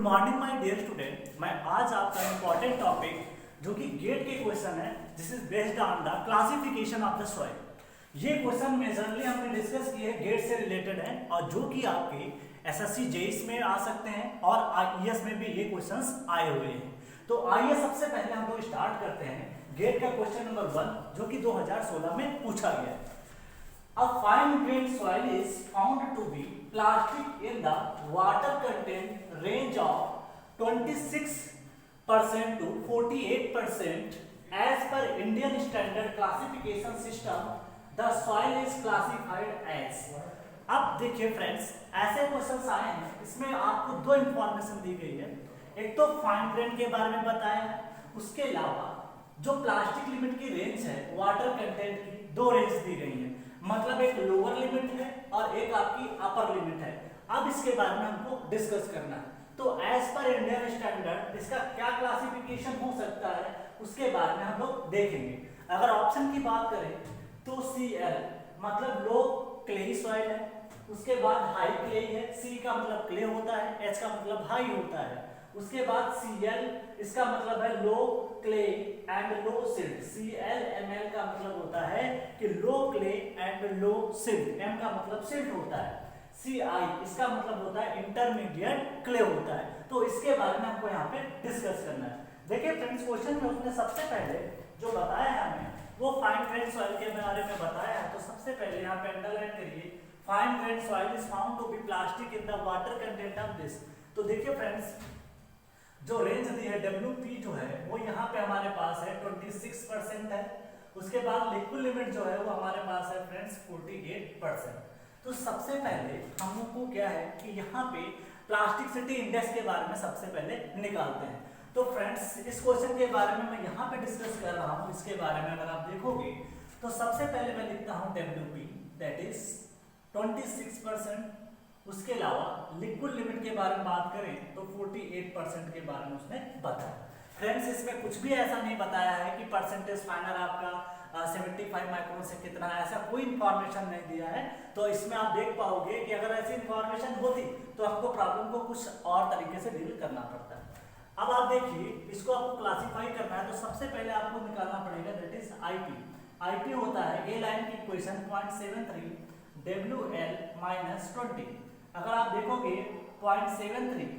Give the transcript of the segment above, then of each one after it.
Morning my dear student. मैं आज आपका इम्पोर्टेंट टॉपिक जो कि गेट के क्वेश्चन है, this is based on the classification of the soil. ये क्वेश्चन मेजरली हमने डिस्कस किए हैं, गेट से रिलेटेड है और जो कि आपके एसएससी जेईई में आ सकते हैं और आईएएस में भी ये क्वेश्चंस आए हुए हैं। तो आइए सबसे पहले हम लोग स्टार्ट करते हैं गेट का क्वेश्चन नंबर 1 जो कि 2016 में पूछा गया है। A fine grained soil is found to be plastic in the water content range of 26% to 48%. As per Indian Standard Classification System, the soil is classified as. अब देखिए फ्रेंड्स, ऐसे क्वेश्चंस आए हैं, इसमें आपको दो इंफॉर्मेशन दी गई है। एक तो फाइन ग्रेन के बारे में बताया है, उसके अलावा जो प्लास्टिक लिमिट की रेंज है वाटर कंटेंट की दो रेंज दी गई है, मतलब एक लोअर लिमिट है और एक आपकी अपर लिमिट है। अब इसके बारे में हमको डिस्कस करना है। तो एज पर इंडियन स्टैंडर्ड इसका क्या क्लासिफिकेशन हो सकता है उसके बारे में हम लोग देखेंगे। अगर ऑप्शन की बात करें तो Cl मतलब लो क्लेई सॉइल है, उसके बाद हाई क्लेई है, C का मतलब क्ले होता है, H का मतलब हाई होता है, उसके बाद Cl इसका मतलब है low clay and low silt. ClMl का मतलब होता है कि low clay and low silt, M का मतलब सिल्ट होता है, Ci इसका मतलब होता है इंटरमीडिएट क्ले होता है। तो इसके बारे में हमको यहाँ पे डिस्कस करना है। देखिए फ्रेंड्स, क्वेश्चन में उसने सबसे पहले जो बताया है हमें वो फाइन ग्रेन सॉइल के बारे में बताया है। तो सबसे पहले यहाँ पे अंडरलाइन करिए, fine grain soil is found to be plastic in the water content of this. तो देखिए फ्रेंड्स, जो रेंज दी है WP जो है वो यहाँ पे हमारे पास है 26% है। उसके बाद लिक्विड लिमिट जो है वो हमारे पास है फ्रेंड्स 48%। तो सबसे पहले हम लोग को क्या है कि यहाँ पे प्लास्टिसिटी इंडेक्स के बारे में सबसे पहले निकालते हैं। तो फ्रेंड्स, इस क्वेश्चन के बारे में मैं यहाँ पे डिस्कस कर रहा हूँ। इसके बारे में अगर आप देखोगे तो सबसे पहले मैं लिखता हूँ WP दैट इज 26%। उसके अलावा लिक्विड लिमिट के बारे में बात करें तो 48% के बारे में उसने बताया। फ्रेंड्स, इसमें कुछ भी ऐसा नहीं बताया है कि परसेंटेज फाइनल आपका 75 माइक्रोन से कितना है, ऐसा कोई इंफॉर्मेशन नहीं दिया है। तो इसमें आप देख पाओगे कि अगर ऐसी इंफॉर्मेशन होती तो आपको प्रॉब्लम को कुछ और तरीके से डील करना पड़ता है। अब आप देखिए, इसको आपको क्लासीफाई करना है तो सबसे पहले आपको निकालना पड़ेगा दैट इज IP होता है ए लाइन की इक्वेशन 0.73 WL माइनस 20। अगर आप देखोगे 0.73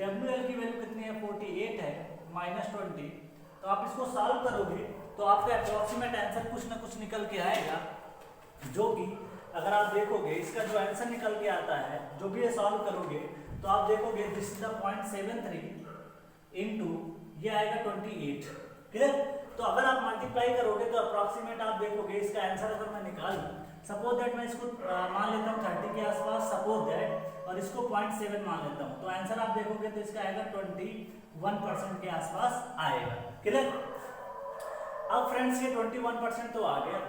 WL की वैल्यू कितनी है 48 है माइनस 20, तो आप इसको सॉल्व करोगे तो आपका अप्रोक्सीमेट आंसर कुछ ना कुछ निकल के आएगा, जो कि अगर आप देखोगे इसका जो आंसर निकल के आता है जो भी ये सॉल्व करोगे तो आप देखोगे दिस इज द 0.73 इनटू ये आएगा 28। क्लियर? तो अगर आप मल्टीप्लाई करोगे तो अप्रोक्सीमेट आप देखोगे इसका आंसर अगर मैं निकालूं, सपोज दैट मैं इसको मान लेता हूँ 30 के आसपास, सपोज दैट, और इसको 0.7 मान लेता हूँ, तो आंसर आप देखोगे तो इसका आएगा 21% के आसपास आएगा। क्लियर? अब फ्रेंड्स ये 21% तो आ गया।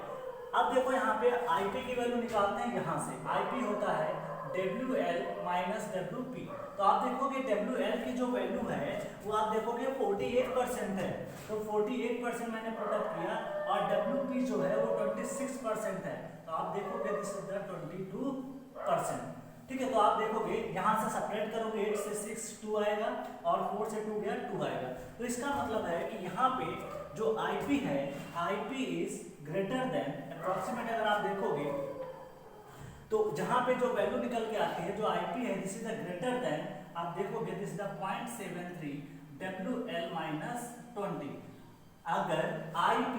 अब देखो यहाँ पे IP की वैल्यू निकालते हैं। यहाँ से IP होता है WL माइनस WP। तो आप देखोगे WL की जो वैल्यू है वो आप देखोगे 48% है, तो 48% मैंने पुटअप किया, और WP जो है वो 26% है, तो आप देखोगे दिस इज द 22%। ठीक है? तो आप देखोगे यहाँ से सेपरेट करोगे 8 से 6 2 आएगा और 4 से 2 गया 2 आएगा। तो इसका मतलब है कि यहाँ पे जो IP है IP is greater then approximate. अगर आप देखोगे तो जहां पे जो वैल्यू निकल के आती है जो IP है this is the greater than, आप देखोगे this is the 0.73 WL minus 20। अगर IP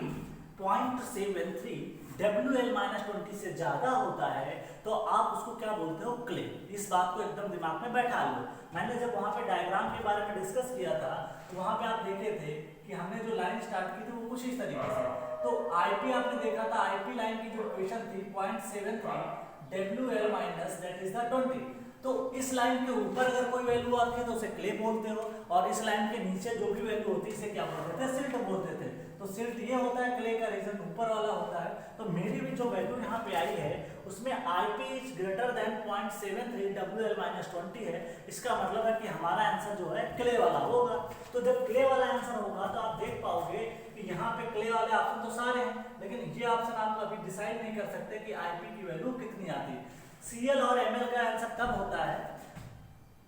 0.73 WL माइनस 20 से ज्यादा होता है तो आप उसको क्या बोलते हो? क्ले। इस बात को एकदम दिमाग में बैठा लो। मैंने जब वहां पे डायग्राम के बारे में डिस्कस किया था तो वहां पे आप देखे थे कि हमने जो लाइन स्टार्ट की थी वो कुछ इस तरीके से, तो IP आपने देखा था, IP लाइन की जो इक्वेशन थी 0.73 WL minus that is the 20। तो इस लाइन के ऊपर अगर कोई वैल्यू आती है तो उसे क्ले बोलते हो, और इस लाइन के नीचे जो भी वैल्यू होती है इसे क्या बोलते थे? सिल्ट बोलते थे। तो सिल्ट ये होता है, क्ले का रीजन ऊपर वाला होता है। तो मेरी भी जो वैल्यू यहाँ पे आई है उसमें IP is greater then 0.73 WL minus 20 है। इसका मतलब है कि हमारा आंसर जो है क्ले वाला होगा। तो जब क्ले वाला आंसर होगा तो आप देख पाओगे कि यहाँ पे क्ले वाले ऑप्शन तो सारे हैं, लेकिन ये ऑप्शन आप अभी डिसाइड नहीं कर सकते कि IP की वैल्यू कितनी आती है। Cl और Ml का आंसर कब होता है?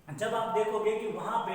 जब आप देखोगे कि वहां पे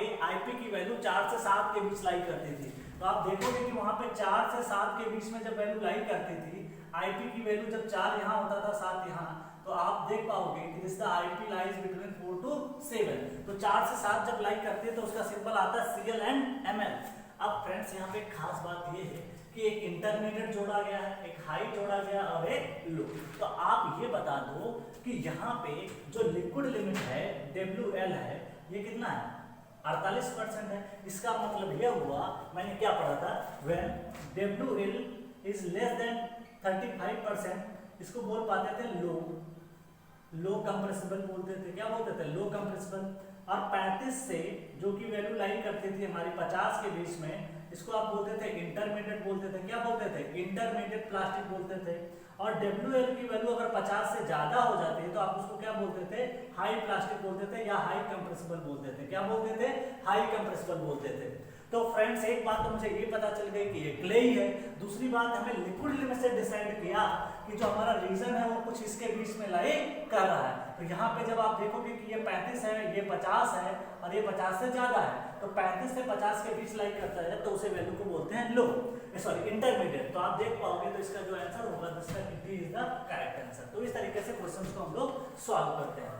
आईपी की वैल्यू 4 से 7 के बीच लाई करती थी। तो आप देखोगे कि वहां पे 4 से 7 के बीच में जब वैल्यू लाई करती थी, आईपी की वैल्यू जब 4 यहाँ होता था 7 यहाँ, तो आप देख पाओगे कि this the IP lies between 4 to 7। तो 4 से 7 जब लाई करती है तो उसका सिंबल आता है सीएल एंड एमएल। अब फ्रेंड्स यहाँ पे खास बात ये है कि एक इंटरमीडिएट जोड़ा गया है, एक हाई जोड़ा गया और एक लो। तो आप ये बता दो कि यहाँ पे जो लिक्विड लिमिट है WL है, ये कितना है? 48% है। इसका मतलब ये हुआ, मैंने क्या पढ़ा था, when WL is less than 35%, इसको बोल पाते थे लो कंप्रेसिबल बोलते थे। क्या बोलते थे? Low compressible. और 35 से जो कि वैल्यू लाई करती थी हमारी 50 के बीच में, इसको आप बोलते थे इंटरमीडिएट बोलते थे। क्या बोलते थे? इंटरमीडिएट प्लास्टिक बोलते थे। और WL की वैल्यू अगर 50 से ज्यादा हो जाती है तो आप उसको क्या बोलते थे? हाई प्लास्टिक बोलते थे या हाई कंप्रेसिबल बोलते थे। क्या बोलते थे? हाई कंप्रेसिबल बोलते थे। तो फ्रेंड्स एक बात तो मुझे ये पता चल गई कि ये क्ले ही है। दूसरी बात, हमें लिक्विड लिमिट से डिसाइड किया कि जो हमारा रीजन है वो कुछ इसके बीच में लाई कर रहा है। तो यहाँ पे जब आप देखोगे कि ये 35 है, ये 50 है और ये 50 से ज्यादा है, तो 35 से 50 के बीच लाई करता है तो उसे वैल्यू को बोलते हैं लो, सॉरी इंटरमीडिएट। तो आप देख पाओगे तो इसका जो आंसर होगा D is the correct answer. तो इस तरीके से क्वेश्चंस को हम लोग सॉल्व करते हैं।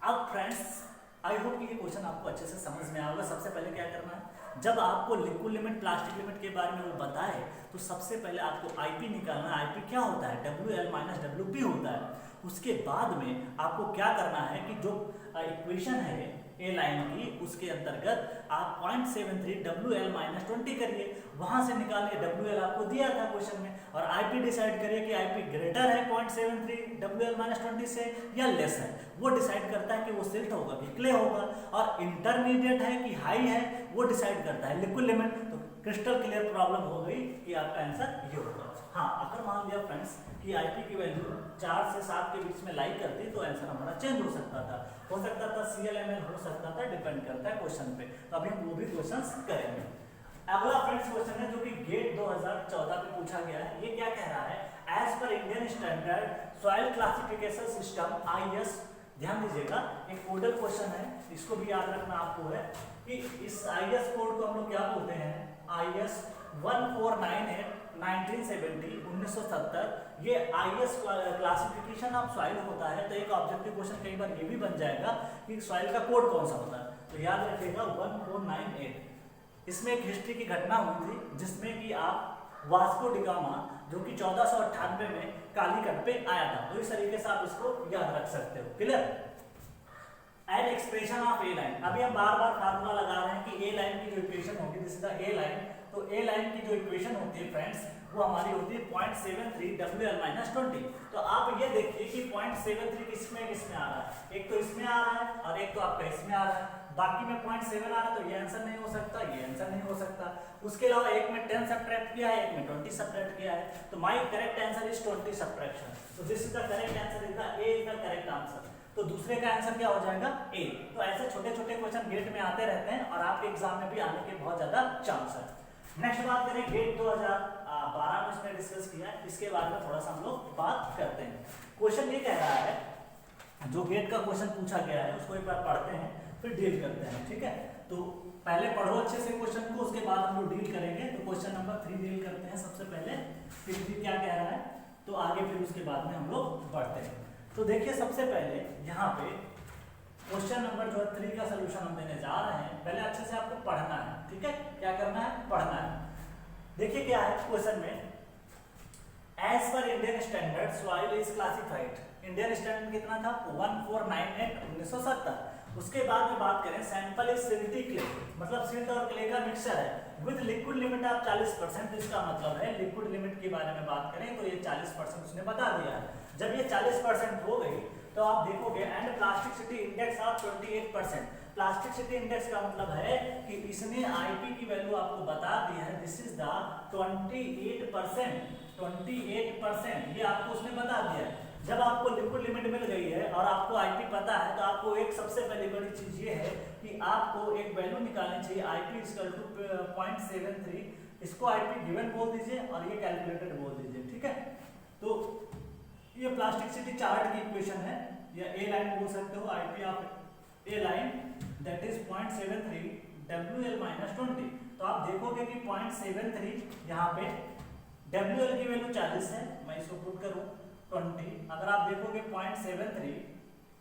अब फ्रेंड्स आई होप कि ये क्वेश्चन आपको अच्छे से समझ में आएगा। सबसे पहले क्या करना है, जब आपको लिक्विड लिमिट प्लास्टिक लिमिट के बारे में वो बताए तो सबसे पहले आपको आईपी निकालना है। आईपी क्या होता है? WL माइनस WP होता है। उसके बाद में आपको क्या करना है कि जो इक्वेशन है ए लाइन की, उसके अंतर्गत आप 0.73 WL माइनस 20 करिए, वहां से निकाल के WL आपको दिया था क्वेश्चन में, और आईपी डिसाइड करिए कि आईपी ग्रेटर है 0.73 WL माइनस 20 से या लेस है। वो डिसाइड करता है कि वो सिल्ट होगा कि क्ले होगा। और इंटरमीडिएट है कि हाई है वो डिसाइड करता है लिक्विड लिमिट। तो क्रिस्टल क्लियर प्रॉब्लम हो गई कि आपका आंसर ये होगा। हाँ, अगर मान लिया फ्रेंड्स कि आईपी की वैल्यू 4 से 7 के बीच में लाई करती तो आंसर हमारा चेंज हो सकता था CLML हो सकता था, डिपेंड करता है क्वेश्चन पे। तो अभी हम वो भी क्वेश्चंस करेंगे। अगला फ्रेंड्स क्वेश्चन है जो कि गेट 2014 में पूछा गया है। ये क्या कह रहा है? As per Indian standard soil classification system IS, ध्यान दीजिएगा एक कोडल क्वेश्चन है, इसको भी याद रखना आपको है कि इस IS कोड को हम लोग क्या बोलते हैं? IS 1498 1970 1970। ये IS क्लासिफिकेशन ऑफ सॉइल होता है। तो एक ऑब्जेक्टिव क्वेश्चन कई बार ये भी बन जाएगा कि सॉइल का कोड कौन सा होता है। तो याद रखिएगा 1498। इसमें एक हिस्ट्री की घटना हुई थी जिसमें कि आप वास्को डिगामा जो कि 1498 में कालीकट पे आया था। तो इस तरीके से आप इसको याद रख सकते हो। Clear? And expression of A line, अभी हम बार बार फार्मूला लगा रहे हैं कि ए लाइन की जो इक्वेशन होगी, this is the A line. तो ए लाइन की जो इक्वेशन होती है फ्रेंड्स वो हमारी होती है 0.73 WL माइनस 20। तो आप ये देखिए कि 0.73 किसमें किसमें आ रहा है? एक तो इसमें आ रहा है और एक तो आपका इसमें आ रहा है। बाकी में 0.7 आ रहा है, तो ये आंसर नहीं हो सकता, ये आंसर नहीं हो सकता। उसके अलावा एक में 10 सब्ट्रैक्ट किया है, एक में 20 सब्ट्रैक्ट किया है। तो my correct answer is 20 subtraction. तो this is the correct answer, is the A is the correct answer. तो दूसरे का आंसर क्या हो जाएगा? ए। तो ऐसे छोटे छोटे क्वेश्चन गेट में आते रहते हैं और आपके एग्जाम में भी आने के बहुत ज्यादा चांस है। नेक्स्ट बात करें गेट 2012 में इसमें डिस्कस किया है, इसके बारे में थोड़ा सा हम लोग बात करते हैं। क्वेश्चन ये कह रहा है, जो गेट का क्वेश्चन पूछा गया है उसको एक बार पढ़ते हैं फिर डील करते हैं, ठीक है? तो पहले पढ़ो अच्छे से क्वेश्चन को, उसके बाद हम लोग डील करेंगे। तो क्वेश्चन नंबर 3 डील करते हैं सबसे पहले, फिर क्या कह रहा है, तो आगे फिर उसके बाद में हम लोग बढ़ते हैं। तो देखिए सबसे पहले यहाँ पे क्वेश्चन नंबर जो है 3 का सोल्यूशन हम देने जा रहे हैं। पहले अच्छे से आपको पढ़ना है, ठीक है? क्या करना है? पढ़ना है। देखिए क्या है क्वेश्चन में, as per Indian standard soil is classified. Indian standard कितना था? 1498 1970। उसके बाद में बात करें, सैंपल इज सिल्टी क्ले, मतलब सिल्ट और क्ले का मिक्सचर है विद लिक्विड लिमिट ऑफ 40%। इसका मतलब है लिक्विड लिमिट के बारे में बात करें तो ये 40% उसने बता दिया है। जब ये 40% हो गई तो आप देखोगे and plasticity index of 28%। Plasticity index का मतलब है कि इसने आईपी की वैल्यू आपको बता दी है, दिस इज द 28%। 28% ये आपको उसने बता दिया है। जब आपको लिक्विड लिमिट मिल गई है और आपको आईपी पता है तो आपको एक सबसे पहली बड़ी चीज ये है कि आपको एक वैल्यू निकालनी चाहिए, आईपी इक्वल टू 0.73। इसको आईपी गिवन बोल दीजिए और ये कैलकुलेटेड बोल दीजिए, ठीक है? तो ये प्लास्टिसिटी चार्ट की इक्वेशन है, या ए लाइन बोल सकते हो, IP of A line that is 0.73 WL minus 20। तो आप देखोगे कि 0.73 यहाँ पे WL की वैल्यू 40 है, मैं इसको पुट करूँ 20। अगर आप देखोगे 0.73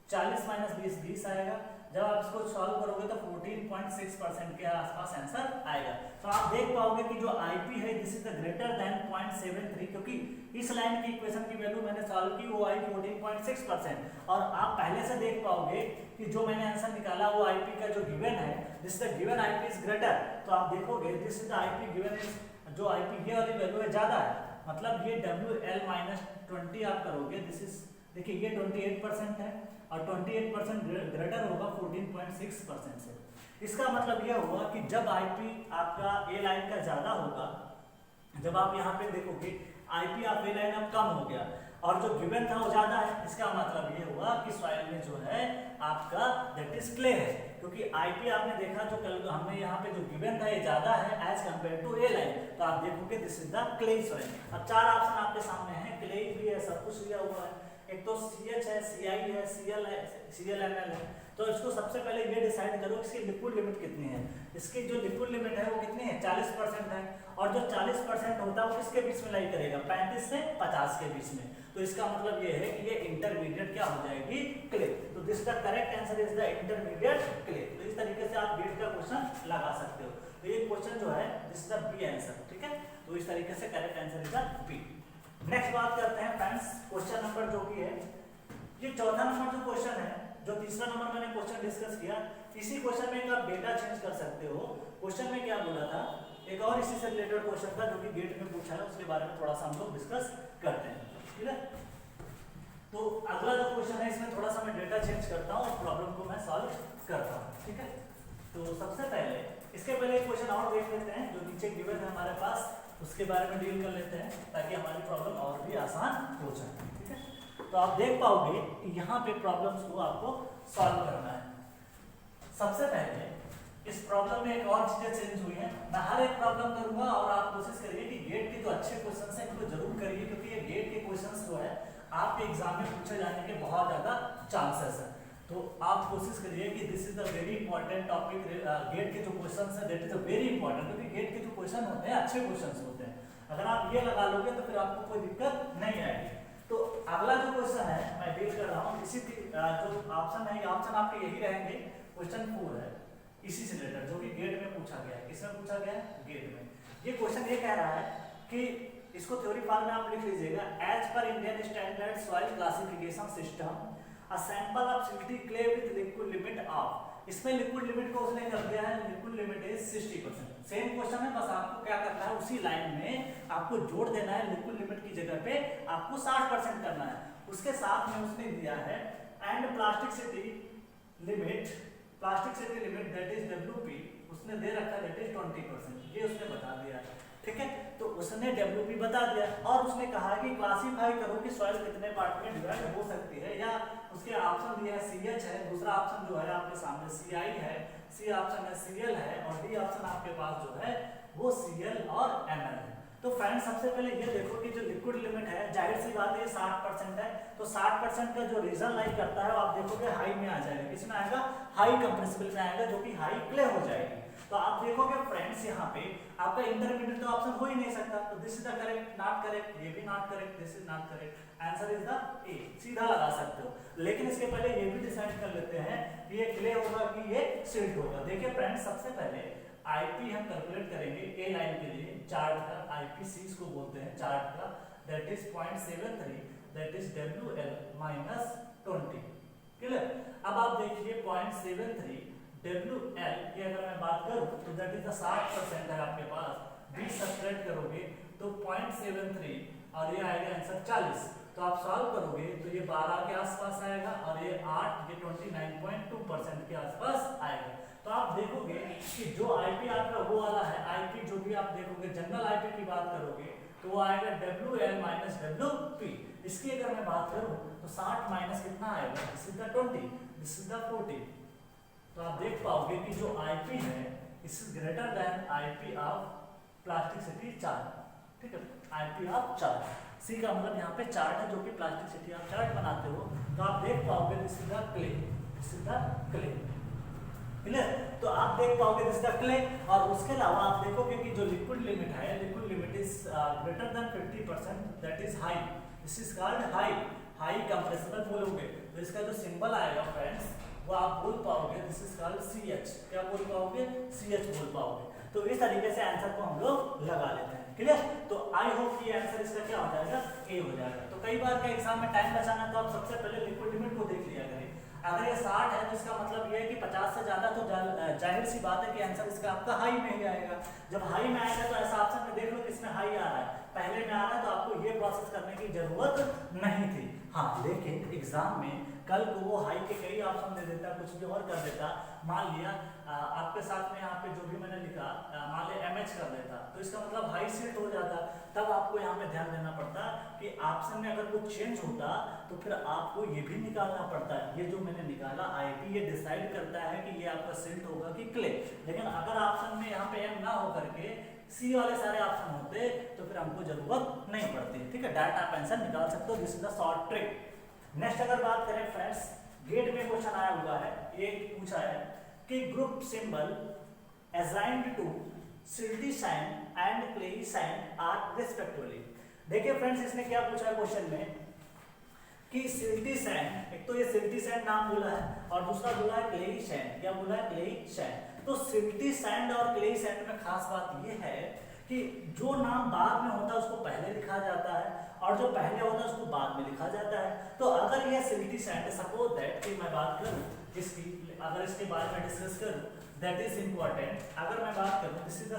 40 माइनस 20 आएगा। जब आप इसको सॉल्व करोगे तो 14.6% के आसपास आंसर आएगा। तो आप देख पाओगे कि जो IP है this is the greater than 0.73, क्योंकि इस लाइन की इक्वेशन की वैल्यू मैंने सॉल्व की वो आई 14.6%। और आप पहले से देख पाओगे कि जो मैंने आंसर निकाला वो IP का जो गिवन है this the given IP is greater. तो आप देखोगे this is the IP given is, जो IP ये वाली वैल्यू है ज्यादा है, मतलब ये WL माइनस 20 आप करोगे दिस इज, देखिए ये 28% है और 28% ग्रेटर होगा 14.6% से। इसका मतलब यह होगा कि जब IP आपका A लाइन का ज्यादा होगा, जब आप यहाँ पे देखोगे IP आप A लाइन अब कम हो गया और जो गिवन था वो ज्यादा है, इसका मतलब ये हुआ कि सॉइल में जो है आपका दैट इज क्ले है, क्योंकि IP आपने देखा जो कल हमने यहाँ पे जो गिवन था ये ज्यादा है as compared to A line. तो आप देखोगे this is the clay soil. अब 4 ऑप्शन आपके सामने है, क्ले भी है, सब कुछ दिया हुआ है। एक तो CH है, CI है, CL है, CLML है। तो इसको सबसे पहले ये डिसाइड करो इसकी लिक्विड लिमिट कितनी है। इसकी जो लिक्विड लिमिट है वो कितनी है, 40% है। और जो 40% होता है वो किसके बीच में लाई करेगा, 35 से 50 के बीच में। तो इसका मतलब ये है कि ये इंटरमीडिएट क्या हो जाएगी, क्ले। तो this the correct answer is the intermediate clay. तो इस तरीके से आप गेट का क्वेश्चन लगा सकते हो। तो ये क्वेश्चन जो है दिस द बी आंसर, ठीक है। तो इस तरीके से correct answer is the B. Next बात करते हैं फ्रेंड्स क्वेश्चन नंबर जो कि है ये चौथा नंबर जो क्वेश्चन है, जो तीसरा नंबर मैंने क्वेश्चन डिस्कस किया, इसी क्वेश्चन में आप डेटा चेंज कर सकते हो। क्वेश्चन में क्या बोला था, एक और इसी से रिलेटेड क्वेश्चन था जो कि गेट में पूछा है, उसके बारे में थोड़ा सा हम लोग डिस्कस करते हैं, ठीक है। तो अगला जो क्वेश्चन है इसमें थोड़ा सा मैं डेटा चेंज करता हूँ और प्रॉब्लम को मैं सॉल्व करता हूँ, ठीक है। तो सबसे पहले इसके पहले एक क्वेश्चन और देख लेते हैं जो नीचे गिवन है हमारे पास, उसके बारे में डील कर लेते हैं ताकि हमारी प्रॉब्लम और भी आसान हो जाए, ठीक है। तो आप देख पाओगे कि यहाँ पे प्रॉब्लम्स को आपको सॉल्व करना है। सबसे पहले इस प्रॉब्लम में एक और चीजें चेंज हुई हैं। मैं हर एक प्रॉब्लम करूंगा और आप कोशिश करिए कि गेट के जो अच्छे क्वेश्चंस हैं इनको जरूर करिए, क्योंकि ये गेट के क्वेश्चंस जो है आपके एग्जाम में पूछे जाने के बहुत ज्यादा चांसेस है। तो आप कोशिश करिए कि this is the very important topic. GATE के जो क्वेश्चंस है दैट इज वेरी इंपॉर्टेंट, क्योंकि गेट के जो क्वेश्चन होते हैं अच्छे क्वेश्चंस होते हैं। अगर आप ये लगा लोगे तो फिर आपको कोई दिक्कत नहीं आएगी। तो अगला जो क्वेश्चन है मैं डील कर रहा हूँ, इसी जो ऑप्शन है, ऑप्शन आपके यही रहेंगे। क्वेश्चन 4 है इसी से रिलेटेड जो कि गेट में पूछा गया है। किसमें पूछा गया है, गेट में। ये क्वेश्चन ये कह रहा है कि इसको थ्योरी फॉर्म में आप लिख लीजिएगा, as per Indian standard soil classification system a sample of silty clay with liquid limit of. इसमें लिक्विड लिमिट को उसने कर दिया है, liquid limit is 60%। Same question है, बस आपको क्या करना है उसी लाइन में आपको जोड़ देना है, लिक्विड लिमिट की जगह पे आपको 60% करना है। उसके साथ में उसने दिया है and plasticity limit that is WP उसने दे रखा है दैट इज 20%, ये उसने बता दिया है, ठीक है। तो उसने WP बता दिया और उसने कहा कि क्लासिफाई करो कि सॉइल कितने पार्ट में डिवाइड हो सकती है, या उसके ऑप्शन दिया है CH है, दूसरा ऑप्शन जो है आपके सामने CI है, C ऑप्शन है CL है और D ऑप्शन आपके पास जो है वो CL और ML है। तो फ्रेंड्स सबसे पहले ये देखो कि जो लिक्विड लिमिट है जाहिर सी बात है 60% है, तो 60% का जो रीजन लाई करता है वो आप देखोगे हाई में आ जाएगा। किसमें आएगा, हाई कंप्रेसिबल में आएगा, जो कि हाई क्ले हो जाएगी। तो आप देखोगे फ्रेंड्स यहाँ पे आपका इंटरमीडिएट तो ऑप्शन हो ही नहीं सकता, तो this is the correct, not correct, ये भी not correct, this is not correct, answer is the ए। सीधा लगा सकते हो, लेकिन इसके पहले ये भी डिसाइड कर लेते हैं कि ये क्ले होगा कि ये सिल्ट होगा। देखिए फ्रेंड्स सबसे पहले IP हम कैलकुलेट करेंगे ए लाइन के लिए, चार्ट का IPC इसको बोलते हैं चार्ट का, that is 0.73 that is WL minus 20, clear. अब आप देखिए 0.73 WL की अगर मैं बात करूं तो दैट इज द 60% है आपके पास, 20 सब्ट्रैक्ट करोगे तो 0.73 और ये आएगा आंसर 40। तो आप सॉल्व करोगे तो ये 12 के आसपास आएगा और ये 8, ये 29.2% के आसपास आएगा। तो आप देखोगे कि जो IP आपका वो वाला है, IP जो भी आप देखोगे जनरल IP की बात करोगे तो वो आएगा WL माइनस WP। इसकी अगर मैं बात करूं तो 60 माइनस कितना आएगा, this is the 20, this is the 40। तो आप देख पाओगे कि जो IP है इस greater than IP of plasticity chart, ठीक है, IP ऑफ चार्ट। सी का मतलब यहाँ पे चार्ट है जो कि प्लास्टिसिटी आप चार्ट बनाते हो। तो आप देख पाओगे this is the clay, this is the clay. Clear. तो आप देख पाओगे दिस द क्ले, और उसके अलावा आप देखोगे कि जो लिक्विड लिमिट है, liquid limit is greater then 50%, that is high, this is called high, high compressible बोलोगे तो इसका जो सिंबल आएगा फ्रेंड्स वो आप बोल पाओगे दिस इज कॉल्ड CH, क्या बोल पाओगे, CH बोल पाओगे। तो इस तरीके से आंसर को हम लोग लगा लेते हैं, क्लियर। तो आई होप कि आंसर इसका क्या हो जाएगा, ए हो जाएगा। तो कई बार का एग्जाम में टाइम बचाना तो आप सबसे पहले लिक्विड लिमिट को देख लिया करें। अगर ये 60 है तो इसका मतलब ये है कि 50 से ज्यादा, तो जाहिर सी बात है कि आंसर इसका आपका हाई में ही आएगा। जब हाई में आएगा तो ऐसा ऑप्शन में देख लो कि इसमें हाई आ रहा है, पहले में आ रहा है, तो आपको ये प्रोसेस करने की जरूरत नहीं थी। हाँ लेकिन एग्जाम में कल को वो हाई के कई ऑप्शन दे देता, कुछ भी और कर देता, मान लिया आपके साथ में यहाँ पे जो भी मैंने लिखा मान लिया MH कर देता, तो इसका मतलब हाई सेट हो जाता। तब आपको यहाँ पे ध्यान देना पड़ता कि ऑप्शन में अगर कुछ चेंज होता तो फिर आपको ये भी निकालना पड़ता। ये जो मैंने निकाला IP ये डिसाइड करता है कि ये आपका सिल्ट होगा कि क्ले। लेकिन अगर ऑप्शन में यहाँ पे M ना हो करके C वाले सारे ऑप्शन होते तो फिर हमको जरूरत नहीं पड़ती, ठीक है। डायरेक्ट आप आंसर निकाल सकते हो, this is the short trick. Next अगर बात करें फ्रेंड्स, गेट में क्वेश्चन आया हुआ है, एक पूछा है कि group symbol assigned to silty sand and clayey sand are respectively. देखिए फ्रेंड्स इसने क्या पूछा है क्वेश्चन में कि सिल्टी सैंड, एक तो ये सिल्टी सैंड नाम बोला है और दूसरा बोला है क्लेई सैंड, क्या बोला है, क्लेई सैंड। तो सिल्टी सैंड और क्लेई सैंड में खास बात ये है कि जो नाम बाद में होता है उसको पहले लिखा जाता है और जो पहले होता है उसको बाद में लिखा जाता है। तो अगर ये सिल्टी सैंड, सपोज दैट कि मैं बात करूं इसकी, अगर इसके बारे में डिस्कस करूं, दैट इज इंपॉर्टेंट। अगर मैं बात करूं this is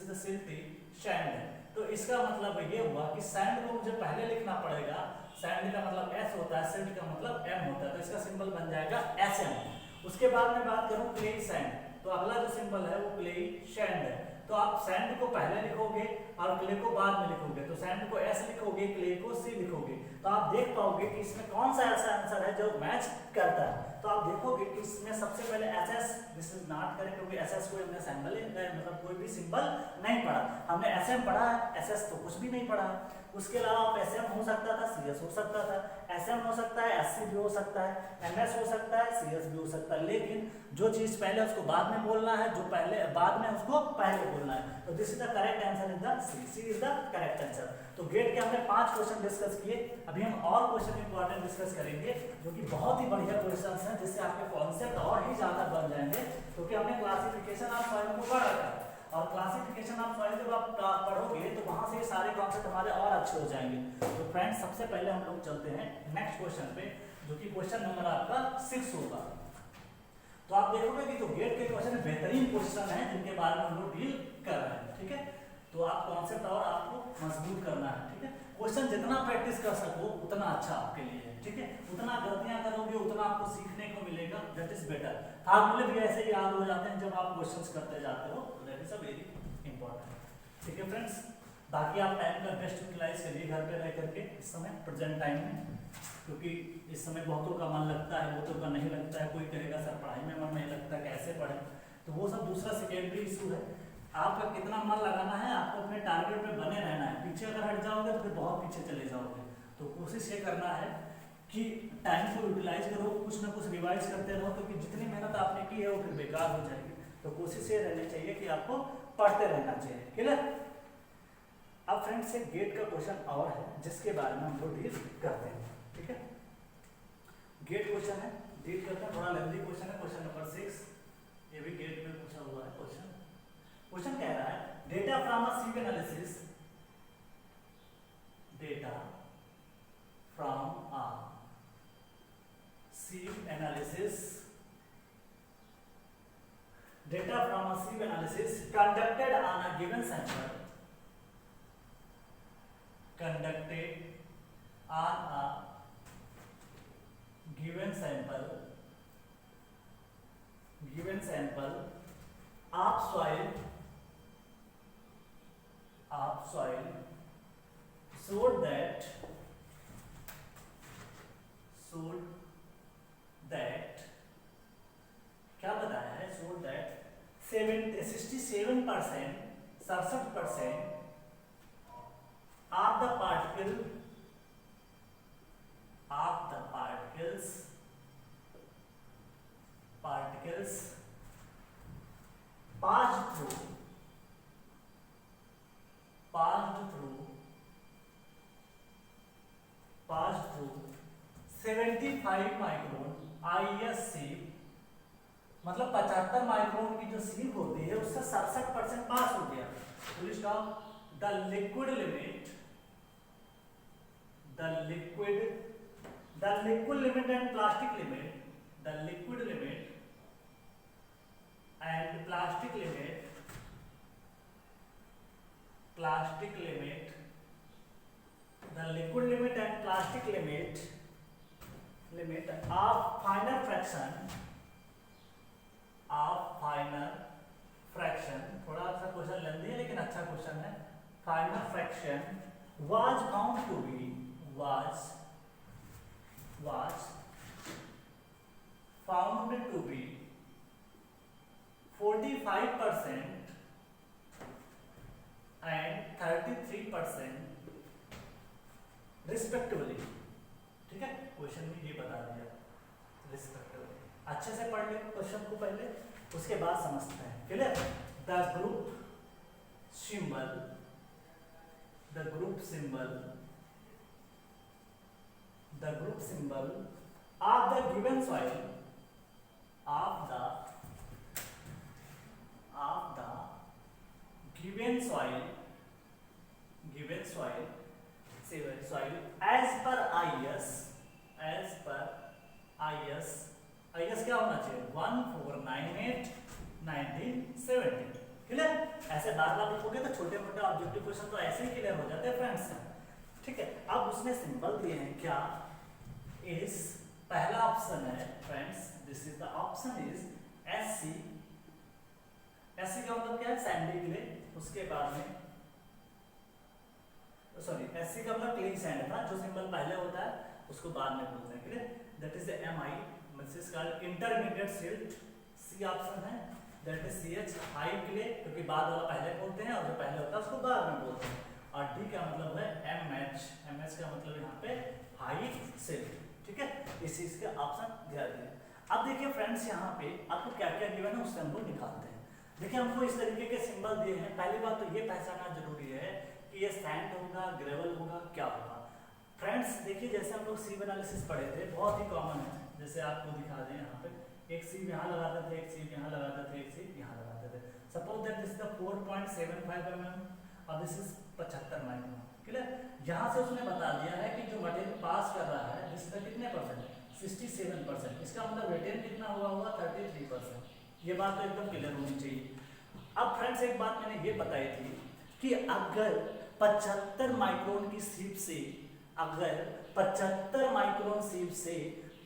the silty sand, तो इसका मतलब ये हुआ कि सैंड को मुझे पहले लिखना पड़ेगा। सैंड का मतलब S होता है, सिल्ट का मतलब M होता है, तो इसका सिंबल बन जाएगा SM। उसके बाद में बात करूं क्लेई सैंड, तो अगला जो सिंबल है वो क्लेई सैंड है। तो आप सैंड को पहले लिखोगे और क्ले को बाद में लिखोगे, तो सैंड को S लिखोगे, क्ले को C लिखोगे। तो आप देख पाओगे कि इसमें कौन सा ऐसा आंसर है जो मैच करता है। तो आप देखोगे कि इसमें सबसे पहले SS, this is not correct क्योंकि SS को हमने सिंबल मतलब कोई भी सिंबल नहीं पढ़ा, हमने SM पढ़ा है, SS तो कुछ भी नहीं पढ़ा। उसके अलावा आप SM हो सकता था, CS हो सकता था, SM हो सकता है, SC भी हो सकता है, MS हो सकता है, CS भी हो सकता है। लेकिन जो चीज पहले उसको बाद में बोलना है, जो पहले बाद में उसको पहले बोलना है। तो this is the correct answer is the C is the correct answer. तो गेट के हमने 5 क्वेश्चन डिस्कस किए, अभी हम और क्वेश्चन इंपॉर्टेंट डिस्कस करेंगे जो कि बहुत ही बढ़िया क्वेश्चंस हैं, जिससे आपके कॉन्सेप्ट और ही ज्यादा बन जाएंगे। क्योंकि हमने क्लासिफिकेशन ऑफ सॉइल को पढ़ रखा है और क्लासिफिकेशन ऑफ सॉइल जब आप पढ़ोगे तो वहां से ये सारे कॉन्सेप्ट हमारे और अच्छे हो जाएंगे। तो फ्रेंड्स सबसे पहले हम लोग चलते हैं नेक्स्ट क्वेश्चन पे, जो कि क्वेश्चन नंबर आपका 6 होगा। तो आप देखोगे कि जो गेट के क्वेश्चन बेहतरीन क्वेश्चन है जिनके बारे में हम लोग डील कर रहे हैं, ठीक है। तो आप कॉन्सेप्ट और आपको मजबूत करना है, ठीक है। क्वेश्चन जितना प्रैक्टिस कर सको उतना अच्छा आपके लिए है, ठीक है। उतना गलतियां करोगे उतना आपको सीखने को मिलेगा, दैट इज बेटर। फार्मूले भी ऐसे ही याद हो जाते हैं जब आप क्वेश्चंस करते जाते हो, तो that is a very important, ठीक है फ्रेंड्स। बाकी आप टाइम का बेस्ट यूटिलाइज करिए घर पे रह करके इस समय प्रेजेंट टाइम में, क्योंकि इस समय बहुतों का मन लगता है, बहुतों का नहीं लगता है। कोई कहेगा सर पढ़ाई में मन नहीं लगता, कैसे पढ़े, तो वो सब दूसरा सेकेंडरी इशू है। आपका कितना मन लगाना है, आपको अपने टारगेट पे बने रहना है। पीछे अगर हट जाओगे तो फिर बहुत पीछे चले जाओगे। तो कोशिश ये करना है कि टाइम को यूटिलाइज करो, कुछ ना कुछ रिवाइज करते रहो, क्योंकि जितनी मेहनत आपने की है वो फिर बेकार हो जाएगी। तो कोशिश ये रहनी चाहिए कि आपको पढ़ते रहना चाहिए, क्लियर। अब फ्रेंड्स एक गेट का क्वेश्चन और है जिसके बारे में हम लोग डील करते हैं, ठीक है। गेट क्वेश्चन है, डील करते हैं, थोड़ा लेंथी क्वेश्चन है, क्वेश्चन नंबर 6। ये भी गेट में पूछा हुआ है क्वेश्चन। क्वेश्चन कह रहा है data from a sieve analysis, data from a sieve analysis, data from a sieve analysis conducted on a given sample, conducted on a given sample of soil showed that क्या बताया है, showed that 67% of the particles particles passed through 75 micron IS सीप, मतलब 75 micron की जो सीप होती है उससे 67% पास हो गया। Police stop the liquid limit and plastic limit the liquid limit and plastic limit the liquid limit and plastic limit of finer fraction थोड़ा सा क्वेश्चन लेंदी है लेकिन अच्छा क्वेश्चन है। फाइनर fraction was found to be 45% and 33% respectively. ठीक है, question में ये बता दिया रिस्पेक्टिवली। अच्छे से पढ़ ले क्वेश्चन को पहले, उसके बाद समझते हैं। Clear? The group symbol of the given soil as per IS क्या होना चाहिए 1498/1970। क्लियर? ऐसे बार बार लिखोगे तो छोटे मोटे ऑब्जेक्टिव क्वेश्चन तो ऐसे ही क्लियर हो जाते हैं फ्रेंड्स। ठीक है, अब उसमें सिंबल दिए हैं क्या, इस पहला ऑप्शन है friends, this is the option is SC का मतलब क्या है, सैंडी क्ले। उसके बाद में सॉरी SC का मतलब क्लीन सैंड था, जो सिंबल पहले होता है उसको बाद में बोलते हैं। Clear? That is the MI this called intermediate silt. C option है, that is CH high clay, क्योंकि बाद वाला पहले बोलते हैं और जो पहले होता है उसको बाद में बोलते हैं। और D का मतलब है MH का मतलब यहाँ पे हाई सिल्ट। ठीक है, इस चीज के ऑप्शन दिया गया। अब देखिए फ्रेंड्स, यहाँ पे आपको क्या क्या गिवन है उससे हम लोग निकालते हैं। देखिए हमको इस तरीके के सिंबल दिए हैं। पहली बात तो ये पहचानना जरूरी है कि ये सैंड होगा, ग्रेवल होगा, क्या होगा। फ्रेंड्स देखिए, जैसे हम लोग सीव एनालिसिस पढ़े थे, बहुत ही कॉमन है। जैसे आपको दिखा दें, यहाँ पे एक सीव यहाँ लगाते थे, एक सीव यहाँ लगाते थे, एक सीव यहाँ लगाते थे। Suppose that this is the 4.75 mm और दिस इज 75 माइक्रोन। क्लियर? यहाँ से उसने बता दिया है कि जो मटेरियल पास कर रहा है दिस इज कितने परसेंट, 67%। इसका मतलब रिटेन कितना हुआ होगा, 33%। ये बात तो एकदम क्लियर होनी चाहिए। अब फ्रेंड्स एक बात मैंने ये बताई थी कि अगर 75 माइक्रोन की सीप से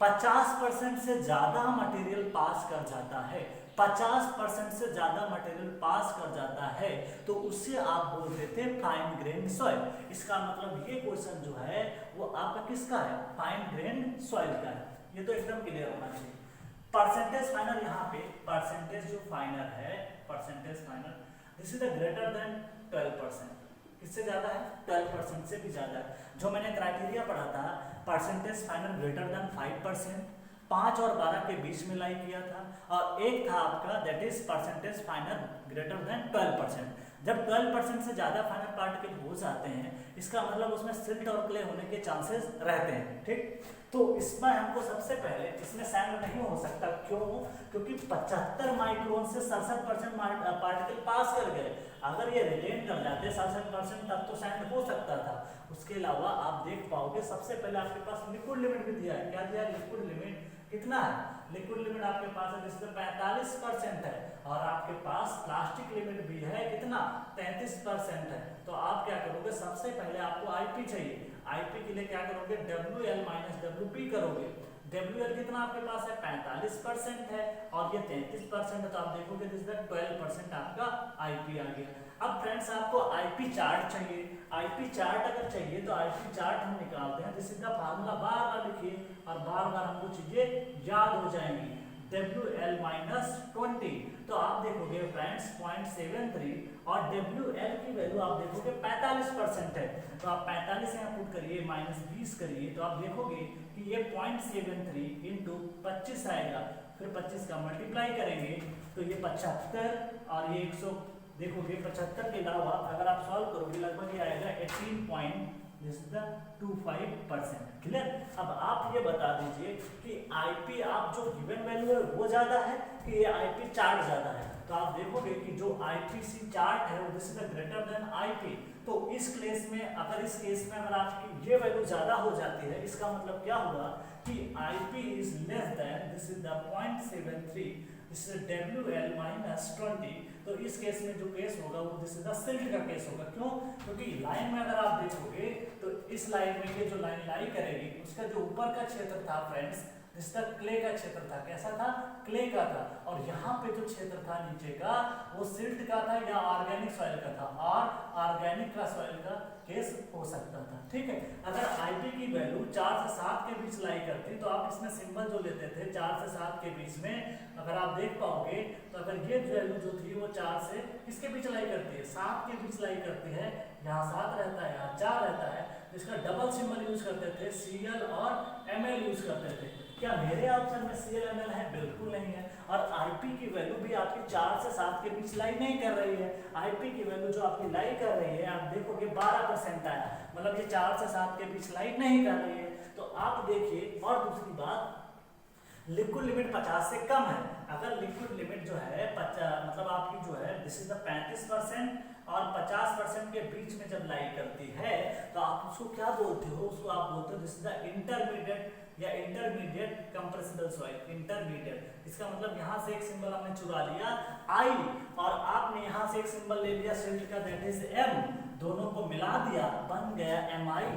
50% से ज्यादा मटेरियल पास कर जाता है, 50% से ज्यादा मटेरियल पास कर जाता है, तो उससे आप बोलते थे फाइन ग्रेन सॉइल। इसका मतलब ये क्वेश्चन जो है वो आपका किसका है, फाइन ग्रेन सॉइल का है। ये तो एकदम क्लियर होना चाहिए। परसेंटेज फाइनल, यहाँ पे परसेंटेज जो फाइनल है, this is the greater than 12%। किससे ज्यादा है, 12% से भी ज्यादा है। जो मैंने क्राइटेरिया पढ़ा था, परसेंटेज फाइनल ग्रेटर देन 5%, 5 और 12 के बीच में लाई किया था, और एक था आपका that is percentage final greater than 12%। जब 12% से ज्यादा फाइनल पार्टिकल हो जाते हैं, इसका मतलब उसमें सिल्ट और क्ले होने के चांसेस रहते हैं। ठीक, तो इसमें हमको सबसे पहले इसमें सैंड नहीं हो सकता। क्यों? क्योंकि 75 माइक्रोन से 67% पार्टिकल पास कर गए। अगर ये रिटेन कर जाते 67% तब तो सैंड हो सकता था। उसके अलावा आप देख पाओगे सबसे पहले आपके पास लिक्विड लिमिट भी दिया है। क्या दिया है, लिक्विड लिमिट कितना है, लिक्विड लिमिट आपके पास है जिसमें 45% है, और आपके पास प्लास्टिक लिमिट भी है कितना, 33% है। तो आप क्या करोगे, सबसे पहले आपको IP चाहिए। IP के लिए क्या करोगे, WL - WP करोगे। WL कितना आपके पास है, 45% है, और ये 33% है, तो आप देखोगे दिस इज 12% आपका IP आ गया। अब फ्रेंड्स आपको IP चार्ट चाहिए। IP चार्ट अगर चाहिए तो IP चार्ट हम निकालते हैं। दिस इज द फार्मूला, बार बार लिखिए और बार बार हमको चीजें याद हो जाएंगी। WL - 20, तो आप देखोगे फ्रेंड्स 0.73, और WL की वैल्यू आप देखोगे 45% है, तो आप 45 यहाँ पुट करिए, -20 करिए, तो आप देखोगे कि ये 0.73 × 25 आएगा। फिर 25 का मल्टीप्लाई करेंगे तो ये 75 और ये 100, देखोगे 75 के अलावा अगर आप सॉल्व करोगे लगभग ये आएगा 18.25%। क्लियर। अब आप ये बता दीजिए कि आईपी आप जो गिवन वैल्यू है वो ज्यादा है कि ये आईपी चार्ट ज्यादा है। तो आप देखोगे कि जो आईपीसी चार्ट है वो this is greater then IP. तो इस केस में अगर आपकी ये वैल्यू ज्यादा हो जाती है, इसका मतलब क्या हुआ कि IP is less than this is the 0.73, this is WL minus 20। तो इस केस में जो केस होगा वो दिस इज द सिल्ट का केस होगा। क्यों? क्योंकि लाइन में अगर आप देखोगे तो इस लाइन में ये जो लाइन लाई करेगी उसका जो ऊपर का क्षेत्र था फ्रेंड्स, जिस तक क्ले का क्षेत्र था, कैसा था? क्ले का था। और यहाँ पे जो क्षेत्र था नीचे का वो सिल्ट का था या ऑर्गेनिक सॉइल का था, और ऑर्गेनिक का सॉइल का केस हो सकता था। ठीक है। अगर आईपी की वैल्यू 4 से 7 के बीच लाई करती तो आप इसमें सिंबल जो लेते थे 4 से 7 के बीच में, अगर आप देख पाओगे तो अगर ये वैल्यू जो थी वो 4 से किसके बीच लाई करती है? 7 के बीच लाई करती है। यहाँ 7 रहता है, यहाँ 4 रहता है, इसका डबल सिंबल यूज करते थे, Cl और Ml यूज करते थे। क्या मेरे ऑप्शन में Cl है? बिल्कुल नहीं है। और आईपी की वैल्यू भी आपकी 4 से 7 के बीच लाई नहीं कर रही है। आईपी की वैल्यू जो आपकी लाई कर रही है, आप देखोगे 12% आया, मतलब ये 4 से 7 के बीच लाई नहीं कर रही है। तो आप देखिए, और दूसरी बात, लिक्विड लिमिट 50 से कम है। अगर लिक्विड लिमिट जो है 50, मतलब आपकी जो है दिस इज द 35% और 50% के बीच में जब लाई करती है तो आप उसको क्या बोलते हो? उसको आप बोलते हो दिस इज द इंटरमीडिएट या इंटरमीडिएट कंप्रेसिबल सॉइल। इंटरमीडिएट इसका मतलब यहाँ से एक सिंबल हमने चुरा लिया आई, और आपने यहाँ से एक सिंबल ले लिया सिल्ट का, दैट इज एम। दोनों को मिला दिया, बन गया एम आई।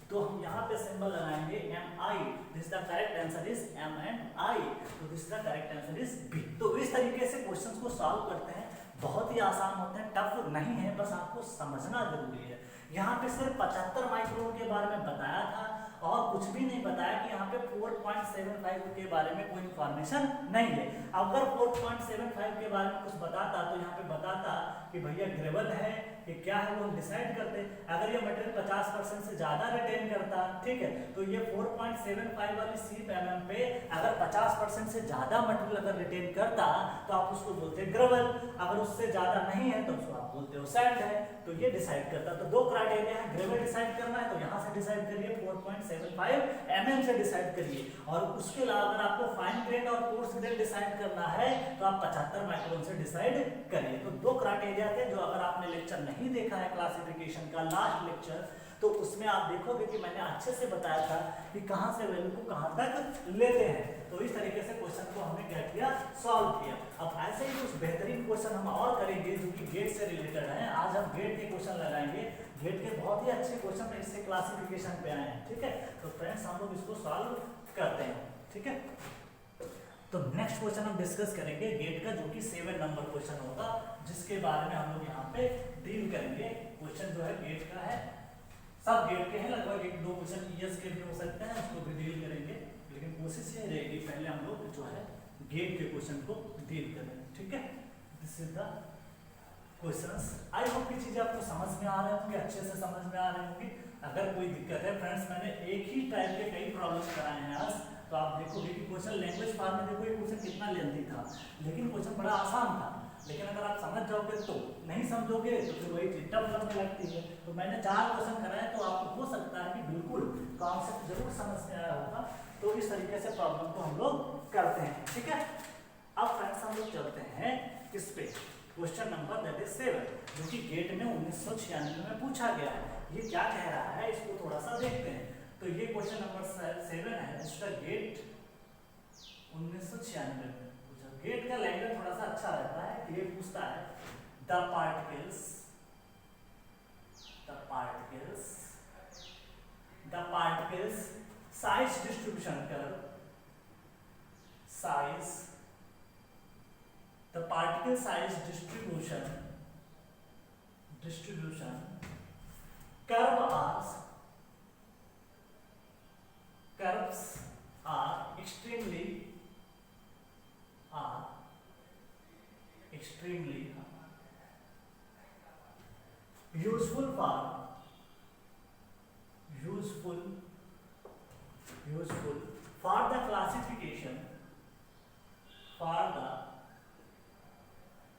तो हम यहाँ पे सिंबल लगाएंगे M I. This the correct answer is M and I. तो this the correct answer is B. तो इस तरीके से क्वेश्चंस को सॉल्व करते हैं। बहुत ही आसान होते हैं, टफ नहीं है, बस आपको समझना जरूरी है। यहाँ पे सिर्फ 75 माइक्रोन के बारे में बताया था और कुछ भी नहीं बताया कि यहाँ पे 4.75 के बारे में कोई इंफॉर्मेशन नहीं है। अगर 4.75 के बारे में कुछ बताता तो यहाँ पे बताता कि भैया ग्रेवल है कि क्या है, वो हम डिसाइड करते। अगर ये मटेरियल 50% से ज्यादा रिटेन करता, ठीक है, तो ये 4.75 वाली सीप mm पे अगर 50% से ज्यादा मटेरियल अगर रिटेन करता तो आप उसको बोलते ग्रेवल। अगर उससे ज्यादा नहीं है तो उसको आप बोलते हो सैंड है। तो ये डिसाइड करता। तो दो क्राइटेरिया है, ग्रेवल डिसाइड करना है तो यहाँ से डिसाइड करिए, 4.75 mm से डिसाइड करिए। और उसके अलावा अगर आपको फाइन ग्रेन और कोर्स ग्रेन डिसाइड करना है तो आप 75 माइक्रोन से डिसाइड करिए। तो दो क्राइटेरिया थे। जो अगर आपने लेक्चर नहीं देखा है क्लासिफिकेशन का लास्ट लेक्चर, तो उसमें आप देखोगे कि मैंने अच्छे से बताया था कि कहां से वैल्यू को कहां तक लेते हैं। तो इस तरीके से क्वेश्चन को हमने क्या किया, सॉल्व किया। अब ऐसे ही कुछ बेहतरीन क्वेश्चन हम और करेंगे जो कि गेट से रिलेटेड है। आज हम गेट के क्वेश्चन लगाएंगे। गेट के बहुत ही अच्छे क्वेश्चन इससे क्लासिफिकेशन पे आए हैं। ठीक है, तो फ्रेंड्स हम लोग इसको सॉल्व करते हैं। ठीक है, तो नेक्स्ट क्वेश्चन हम डिस्कस करेंगे गेट का, जो कि 7 नंबर क्वेश्चन होगा, जिसके बारे में हम लोग यहाँ पे डील करेंगे। क्वेश्चन जो है गेट का है, सब गेट के हैं, लगभग 1-2 क्वेश्चन ईएस के भी हो सकते हैं, उसको भी डील करेंगे। लेकिन कोशिश ये रहेगी पहले हम लोग जो है गेट के क्वेश्चन को डील करें। ठीक है, this is the questions. I hope की चीजें आपको समझ में आ रहे होंगे, अच्छे से समझ में आ रहे होंगे। अगर कोई दिक्कत है फ्रेंड्स, मैंने एक ही टाइप के कई प्रॉब्लम्स कराए हैं आज, तो आप देखोगे कि क्वेश्चन लैंग्वेज फॉर्म में देखो ये क्वेश्चन कितना लेंथी था, लेकिन क्वेश्चन बड़ा आसान था। लेकिन अगर आप समझ जाओगे तो, नहीं समझोगे तो फिर वही चीज टफ लगने लगती है। तो मैंने 4 क्वेश्चन कराए, तो आपको हो सकता है कि बिल्कुल कॉन्सेप्ट जरूर समझ में आया होगा। तो इस तरीके से प्रॉब्लम को हम लोग करते हैं। ठीक है, अब फ्रेंड्स हम लोग चलते हैं किस पे, क्वेश्चन नंबर दैट इज 7, जो कि गेट में 1996 में पूछा गया है। ये क्या कह रहा है इसको थोड़ा सा देखते हैं। तो ये क्वेश्चन नंबर 7 है, इसका गेट 1996 में पूछा। गेट का लैंग्वेज थोड़ा सा अच्छा रहता है कि ये पूछता है the particles size distribution curve, size the particle size distribution curves are extremely useful for the classification for the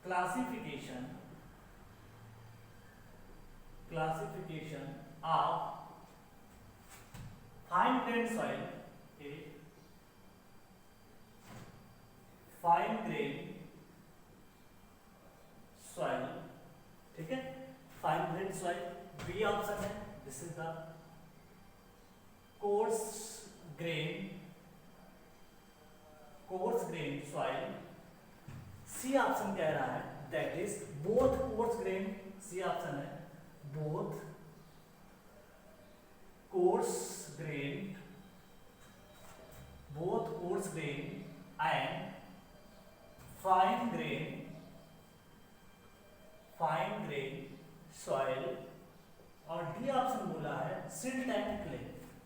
classification of fine grained soil, a fine grained soil, ठीक है, fine grain soil, B option है, this is the coarse grain soil, C option कह रहा है that is both coarse grain, C option है both coarse grain and fine grain soil, और D option बोला है सिल्ट एंड क्ले,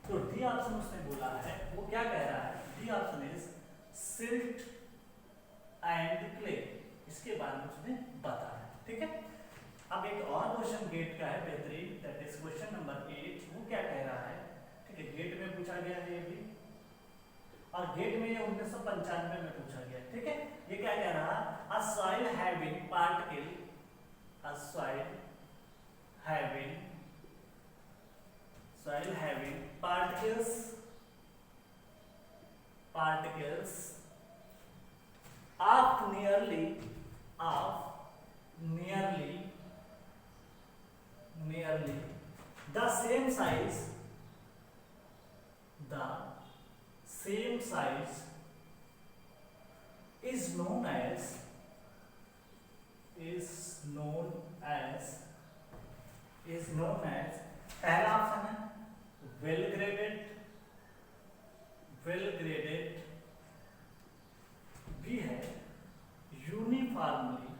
तो D option उसने बोला है, वो क्या कह रहा है, D option is silt and clay, इसके बारे में उसने बताया, ठीक है। अब एक और क्वेश्चन गेट का है बेहतरीन, दैट इज क्वेश्चन नंबर 8, वो क्या कह रहा है, ठीक है, गेट में पूछा गया है ये भी, और गेट में ये 1995 में पूछा गया, ठीक है। ये क्या कह रहा है, अ soil having particle, a soil having particles of nearly the same size is known as पहला ऑप्शन है वेल ग्रेडेड, बी है यूनिफॉर्मली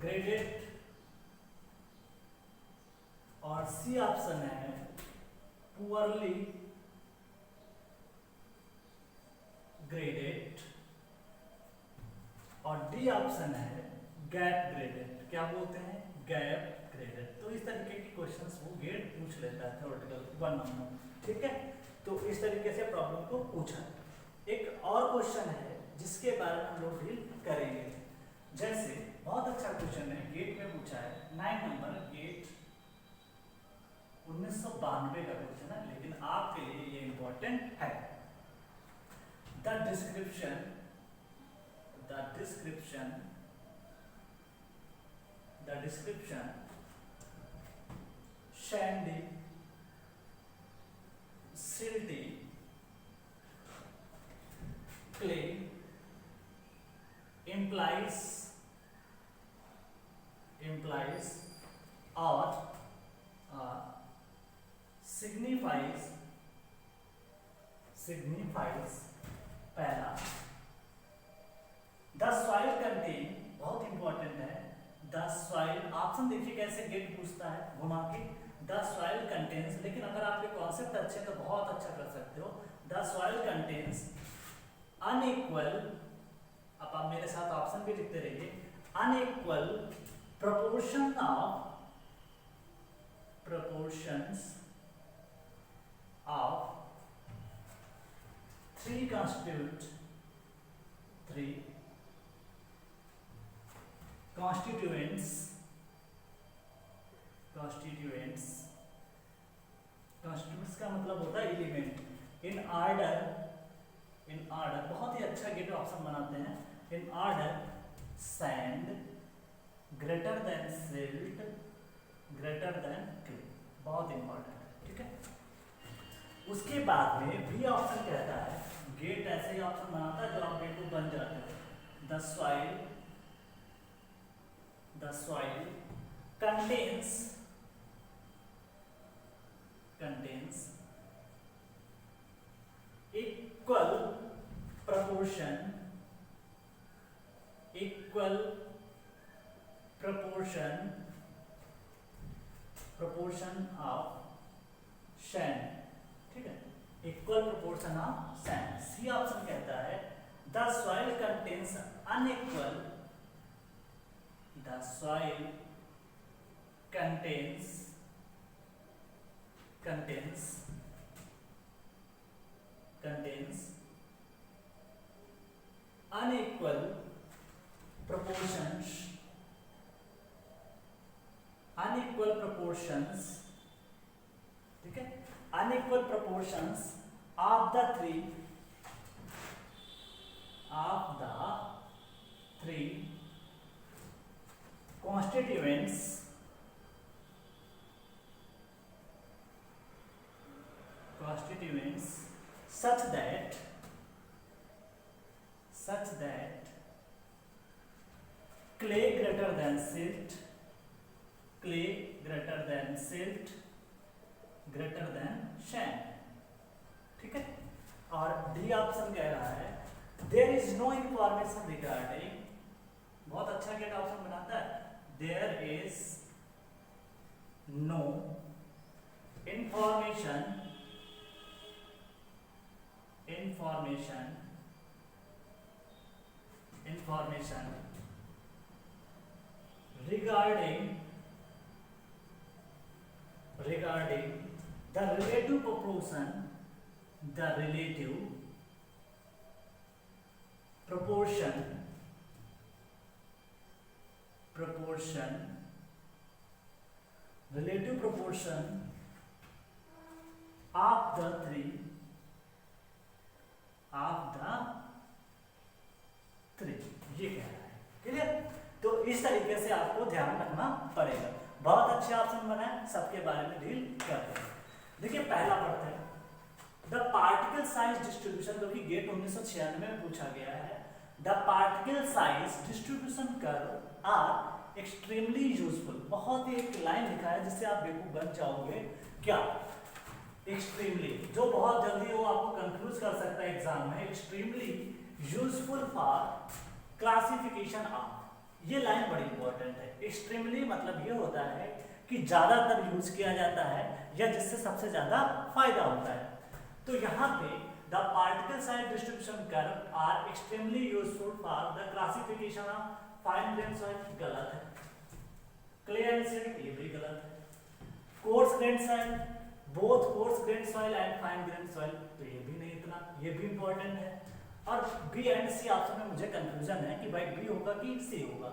ग्रेडेड, और सी ऑप्शन है पुअरली ग्रेडेड, और डी ऑप्शन है गैप ग्रेडेड, क्या बोलते हैं, गैप ग्रेडेड। तो इस तरीके के क्वेश्चंस वो गेट पूछ लेता है थ्योरेटिकल 1 नंबर, ठीक है। तो इस तरीके से प्रॉब्लम को पूछा। एक और क्वेश्चन है जिसके बारे में हम लोग डील करेंगे, जैसे बहुत अच्छा क्वेश्चन है, गेट में पूछा है 9 नंबर, गेट 1992 का क्वेश्चन है, लेकिन आपके लिए ये इंपॉर्टेंट है। The description sandy, silty, clay implies or signifies पहला द सॉइल कंटेन, बहुत इंपॉर्टेंट है, द सॉइल, ऑप्शन देखिए कैसे गेट पूछता है घुमा के, द सॉइल कंटेन्स, लेकिन अगर आपके कॉन्सेप्ट अच्छे तो बहुत अच्छा कर सकते हो, द सॉइल कंटेन्स अनइक्वल, अब आप मेरे साथ ऑप्शन भी लिखते रहिए, unequal proportions of three constituents का मतलब होता है एलिमेंट, इन ऑर्डर, बहुत ही अच्छा गेट ऑप्शन बनाते हैं, in order sand greater than silt greater than clay, बहुत इंपॉर्टेंट है, ठीक है। उसके बाद में बी ऑप्शन कहता है, गेट ऐसे ही ऑप्शन बनाता है जो आप गेट को बन जाते हैं, the soil contains equal proportion of sand, ठीक है, equal proportion of sand. C option कहता है the soil contains unequal, the soil contains contains unequal proportions ठीक है, unequal proportions of the three constituents such that clay greater than silt greater than sand, ठीक है। और D option कह रहा है there is no information regarding, बहुत अच्छा क्या ऑप्शन बनाता है, there is no information regarding the relative proportion of the three ये कह रहा है, क्लियर। तो इस तरीके से आपको ध्यान रखना पड़ेगा। बहुत अच्छे ऑप्शन बनाए, सबके बारे में डील करते हैं। देखिए पहला पढ़ते हैं, द पार्टिकल साइज डिस्ट्रीब्यूशन, जो कि गेट 1996 में पूछा गया है। The particle size distribution curve are extremely useful, बहुत ही एक लाइन लिखा है जिससे आप बेवकूफ बन जाओगे, क्या एक्सट्रीमली, जो बहुत जल्दी वो आपको कंफ्यूज कर सकता है एग्जाम में, extremely useful for classification of, ये लाइन बड़ी इंपॉर्टेंट है। एक्सट्रीमली मतलब ये होता है कि ज्यादातर यूज किया जाता है या जिससे सबसे ज्यादा फायदा होता है। तो यहाँ पे the particle size distribution curve are extremely useful for the classification of fine grain soil, गलत है। क्ले एंड सिल्ट, ये भी गलत है। Coarse grain soil, both coarse grain soil and fine grain soil, तो ये भी नहीं इतना, ये भी इंपॉर्टेंट है। और बी एंड सी ऑप्शन में मुझे कंफ्यूजन है कि भाई बी होगा कि सी होगा।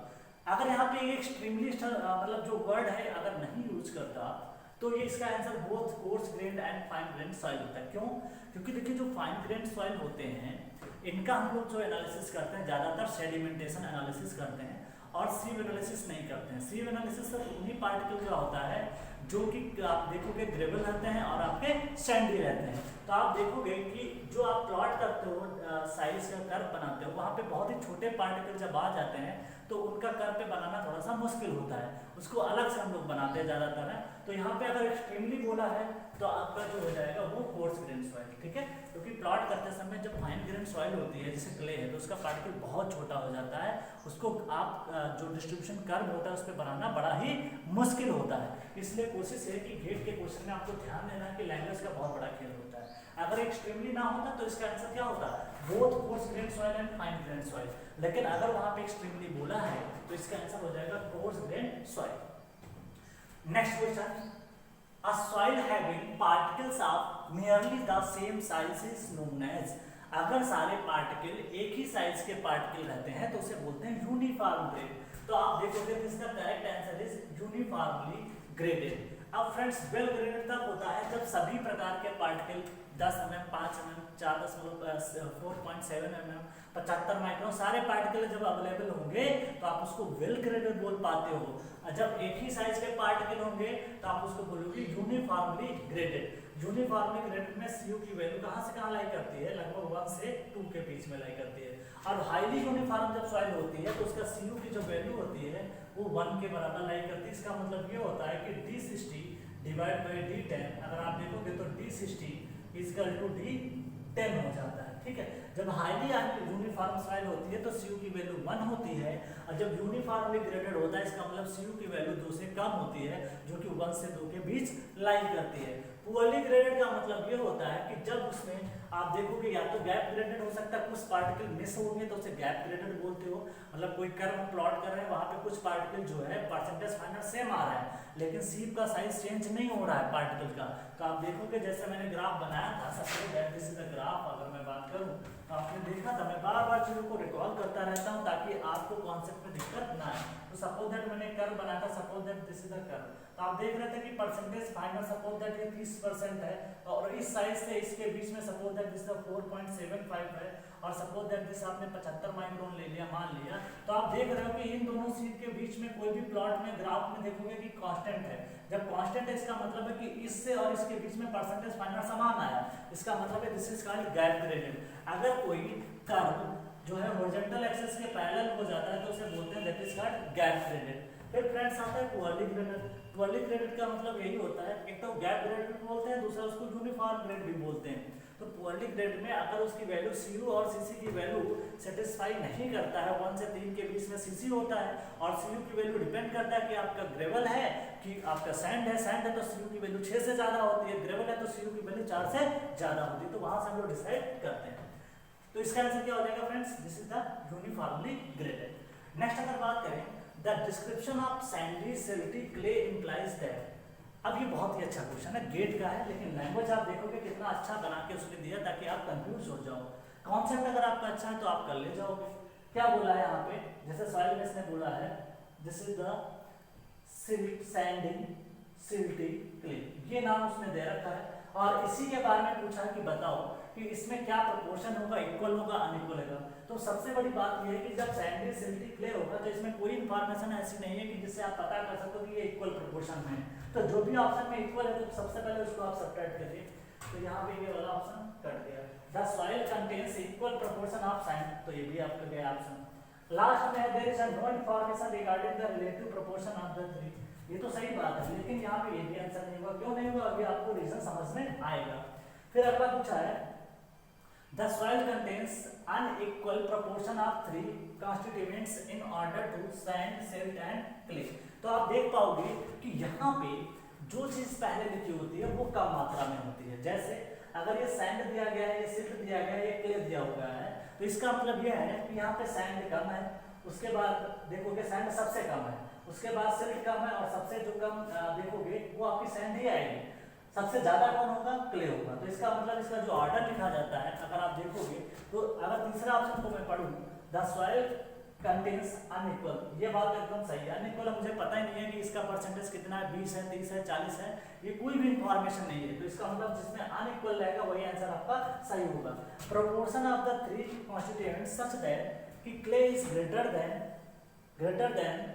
अगर यहाँ पे एक्सट्रीमली मतलब जो वर्ड है अगर नहीं यूज करता तो ये इसका answer both course grand and fine grand soil होता है। क्यों? क्योंकि देखिए जो फाइन ग्रेन्ड सॉइल होते हैं इनका हम लोग जो एनालिसिस करते हैं ज्यादातर सेडिमेंटेशन एनालिसिस करते हैं और सीव एनालिसिस नहीं करते हैं। सीव एनालिसिस सिर्फ उन्हीं पार्टिकल का होता है जो कि आप देखोगे ग्रेवल रहते हैं और आपके सैंडी रहते हैं। तो आप देखोगे कि जो आप प्लॉट करते हो साइज का कर्व बनाते हो वहाँ पे बहुत ही छोटे पार्टिकल जब आ जाते हैं तो उनका कर्व पे बनाना थोड़ा सा मुश्किल होता है, उसको अलग से हम लोग बनाते हैं ज़्यादातर है। तो यहाँ पे अगर एक्सट्रीमली बोला है तो आपका जो हो जाएगा वो कोर्स ग्रेन सॉइल, ठीक है। क्योंकि प्लॉट करते समय जब फाइन ग्रेन सॉइल होती है जैसे क्ले है तो उसका पार्टिकल बहुत छोटा हो जाता है, उसको आप जो डिस्ट्रीब्यूशन कर्व होता है उस पर बनाना बड़ा ही मुश्किल होता है। इसलिए कोशिश है कि गेट के क्वेश्चन में आपको ध्यान देना है कि लैंग्वेज का बहुत बड़ा खेल होता है। अगर एक्सट्रीमली ना होता तो इसका आंसर क्या होता है, both coarse grain soil and fine grain soil. लेकिन अगर वहां पे एक्सट्रीमली बोला है तो इसका आंसर हो जाएगा course grain soil. Next question, a soil having particles of nearly the same size is known as, अगर सारे पार्टिकल एक ही साइज के पार्टिकल रहते हैं तो उसे बोलते हैं यूनिफॉर्म ग्रेड। तो आप देखोगे इसका correct answer is uniformly graded. अब फ्रेंड्स वेल ग्रेडेड तब होता है जब सभी प्रकार के particle 10 mm, 5 mm, 4.7 mm, 75 micron सारे पार्टिकल जब अवेलेबल होंगे तो आप उसको वेल ग्रेडेड बोल पाते हो। जब एक ही साइज के पार्टिकल होंगे तो आप उसको बोलोगे यूनिफॉर्मली ग्रेडेड। यूनिफॉर्मली ग्रेडेड में सीयू की वैल्यू कहां से कहां लाई करती है, लगभग 1 से 2 के बीच में लाई करती है। और हाईली यूनिफॉर्म जब सॉइल होती है तो उसका सीयू की जो वैल्यू होती है वो 1 के बराबर लाई करती है। इसका मतलब ये होता है कि D60 डिवाइड बाय D10, अगर आप देखोगे तो D60 इक्वल टू D10 हो जाता है, ठीक है। जब हाईली यूनिफॉर्म सॉइल होती है तो सीयू की वैल्यू 1 होती है और जब यूनिफॉर्मली ग्रेडेड होता है इसका मतलब सीयू की वैल्यू 2 से कम होती है जो कि 1 से 2 के बीच लाई करती है। पुअरली ग्रेडेड का मतलब ये होता है कि जब उसमें आप देखोगे या तो गैप ग्रेडेड हो सकता है, कुछ पार्टिकल मिस होंगे तो उसे गैप ग्रेडेड बोलते हो, मतलब कोई कर्व हम प्लॉट कर रहे हैं वहां पे कुछ पार्टिकल जो है परसेंटेज फाइनल सेम आ रहा है लेकिन सीप का साइज चेंज नहीं हो रहा है पार्टिकल का। तो आप देखोगे जैसे मैंने ग्राफ बनाया था, suppose that this is the graph, अगर मैं बात करूं तो आपने देखा था, मैं बार बार चीजों को रिकॉल करता रहता हूं ताकि आपको कॉन्सेप्ट में दिक्कत ना आए। तो सपोज दैट मैंने कर्व बनाया था, suppose that this is the curve, तो आप देख रहे थे कि परसेंटेज फाइनल सपोज दैट ये 30% है और इस साइज से इसके बीच में सपोज दैट दिस 4.75 है और सपोज दैट दिस आपने 75 माइक्रोन ले लिया मान लिया। तो आप देख रहे हो कि इन दोनों सीट के बीच में कोई भी प्लॉट में ग्राफ में देखोगे कि कांस्टेंट है। जब कांस्टेंट है इसका मतलब है कि इससे और इसके बीच में परसेंटेज फाइनल समान आया, इसका मतलब है this is called gap graded. अगर कोई कर्व जो है हॉरिजॉन्टल एक्सिस के पैरेलल हो जाता है तो उसे बोलते हैं that is called gap graded. फिर फ्रेंड्स आता है पुअरली ग्रेडेड। पुअरली ग्रेडेड का मतलब यही होता है, एक तो गैप ग्रेडेड भी बोलते हैं, दूसरा उसको यूनिफॉर्म ग्रेड भी बोलते हैं। तो पुअरली ग्रेड में अगर उसकी वैल्यू CU और CC की वैल्यू सेटिस्फाई नहीं करता है, 1 से 3 के बीच में CC होता है और CU की वैल्यू डिपेंड करता है कि आपका ग्रेवल है कि आपका सैंड है तो CU की वैल्यू 6 से ज्यादा होती है, ग्रेवल है तो CU की वैल्यू 4 से ज्यादा होती है। तो वहां से हम लोग डिसाइड करते हैं। तो इसका आंसर क्या हो जाएगा friends, this is the uniformly graded. Next अगर बात करें, the description of Sandy silty clay implies that. अब ये बहुत ही अच्छा क्वेश्चन है, गेट का है, लेकिन लैंग्वेज आप देखोगे कितना अच्छा बना के उसने दिया ताकि आप कंफ्यूज हो जाओ। कॉन्सेप्ट अगर आपका अच्छा है तो आप कर ले जाओगे। क्या बोला है यहाँ पे, जैसे सॉइल बेस ने बोला है this is the Sandy silty clay, ये नाम उसने दे रखा है और इसी के बारे में पूछा है कि बताओ कि इसमें क्या प्रोपोर्शन होगा, इक्वल होगा अनइक्वल होगा। तो सबसे बड़ी बात यह है कि जब सैंडी सिल्टी क्ले होगा तो इसमें कोई इंफॉर्मेशन ऐसी नहीं है कि जिससे आप पता कर सको कि ये इक्वल प्रोपोर्शन में है। तो जो भी ऑप्शन में इक्वल है तो सबसे पहले उसको आप सब्ट्रैक्ट करिए। तो यहाँ पे ये वाला ऑप्शन कट गया। The soil contains equal proportion of sand, तो ये भी आपका गया ऑप्शन। लास्ट में there is no information regarding the relative proportion of the three. ये तो सही बात है लेकिन यहाँ पे ये भी आंसर नहीं हुआ। क्यों नहीं हुआ, अभी आपको रीजन समझ में आएगा। फिर अगला पूछा है the soil contains unequal proportion of three constituents in order to sand silt and clay. तो आप देख पाओगे कि यहाँ पे जो चीज पहले लिखी होती है वो कम मात्रा में होती है। जैसे अगर ये सैंड दिया गया है, ये सिल्ट दिया गया है, ये क्ले दिया हुआ है, तो इसका मतलब ये है कि यहाँ पे सैंड कम है, उसके बाद देखोगे सैंड सबसे कम है, उसके बाद सिल्ट कम है और सबसे जो कम देखोगे वो आपकी सैंड ही आएगी। सबसे ज्यादा कौन होगा, क्ले होगा। तो इसका मतलब इसका जो ऑर्डर लिखा जाता है अगर आप देखोगे तो अगर तीसरा ऑप्शन को मैं पढ़ूं द सॉइल कंटेन्स अनइक्वल, ये बात एकदम सही है। अनइक्वल मुझे पता ही नहीं है कि इसका परसेंटेज कितना है, 20 है, 30 है, 40 है, ये कोई भी इंफॉर्मेशन नहीं है। तो इसका मतलब जिसमें अनइक्वल रहेगा वही आंसर आपका सही होगा। Proportion of the three constituents such that कि clay is greater than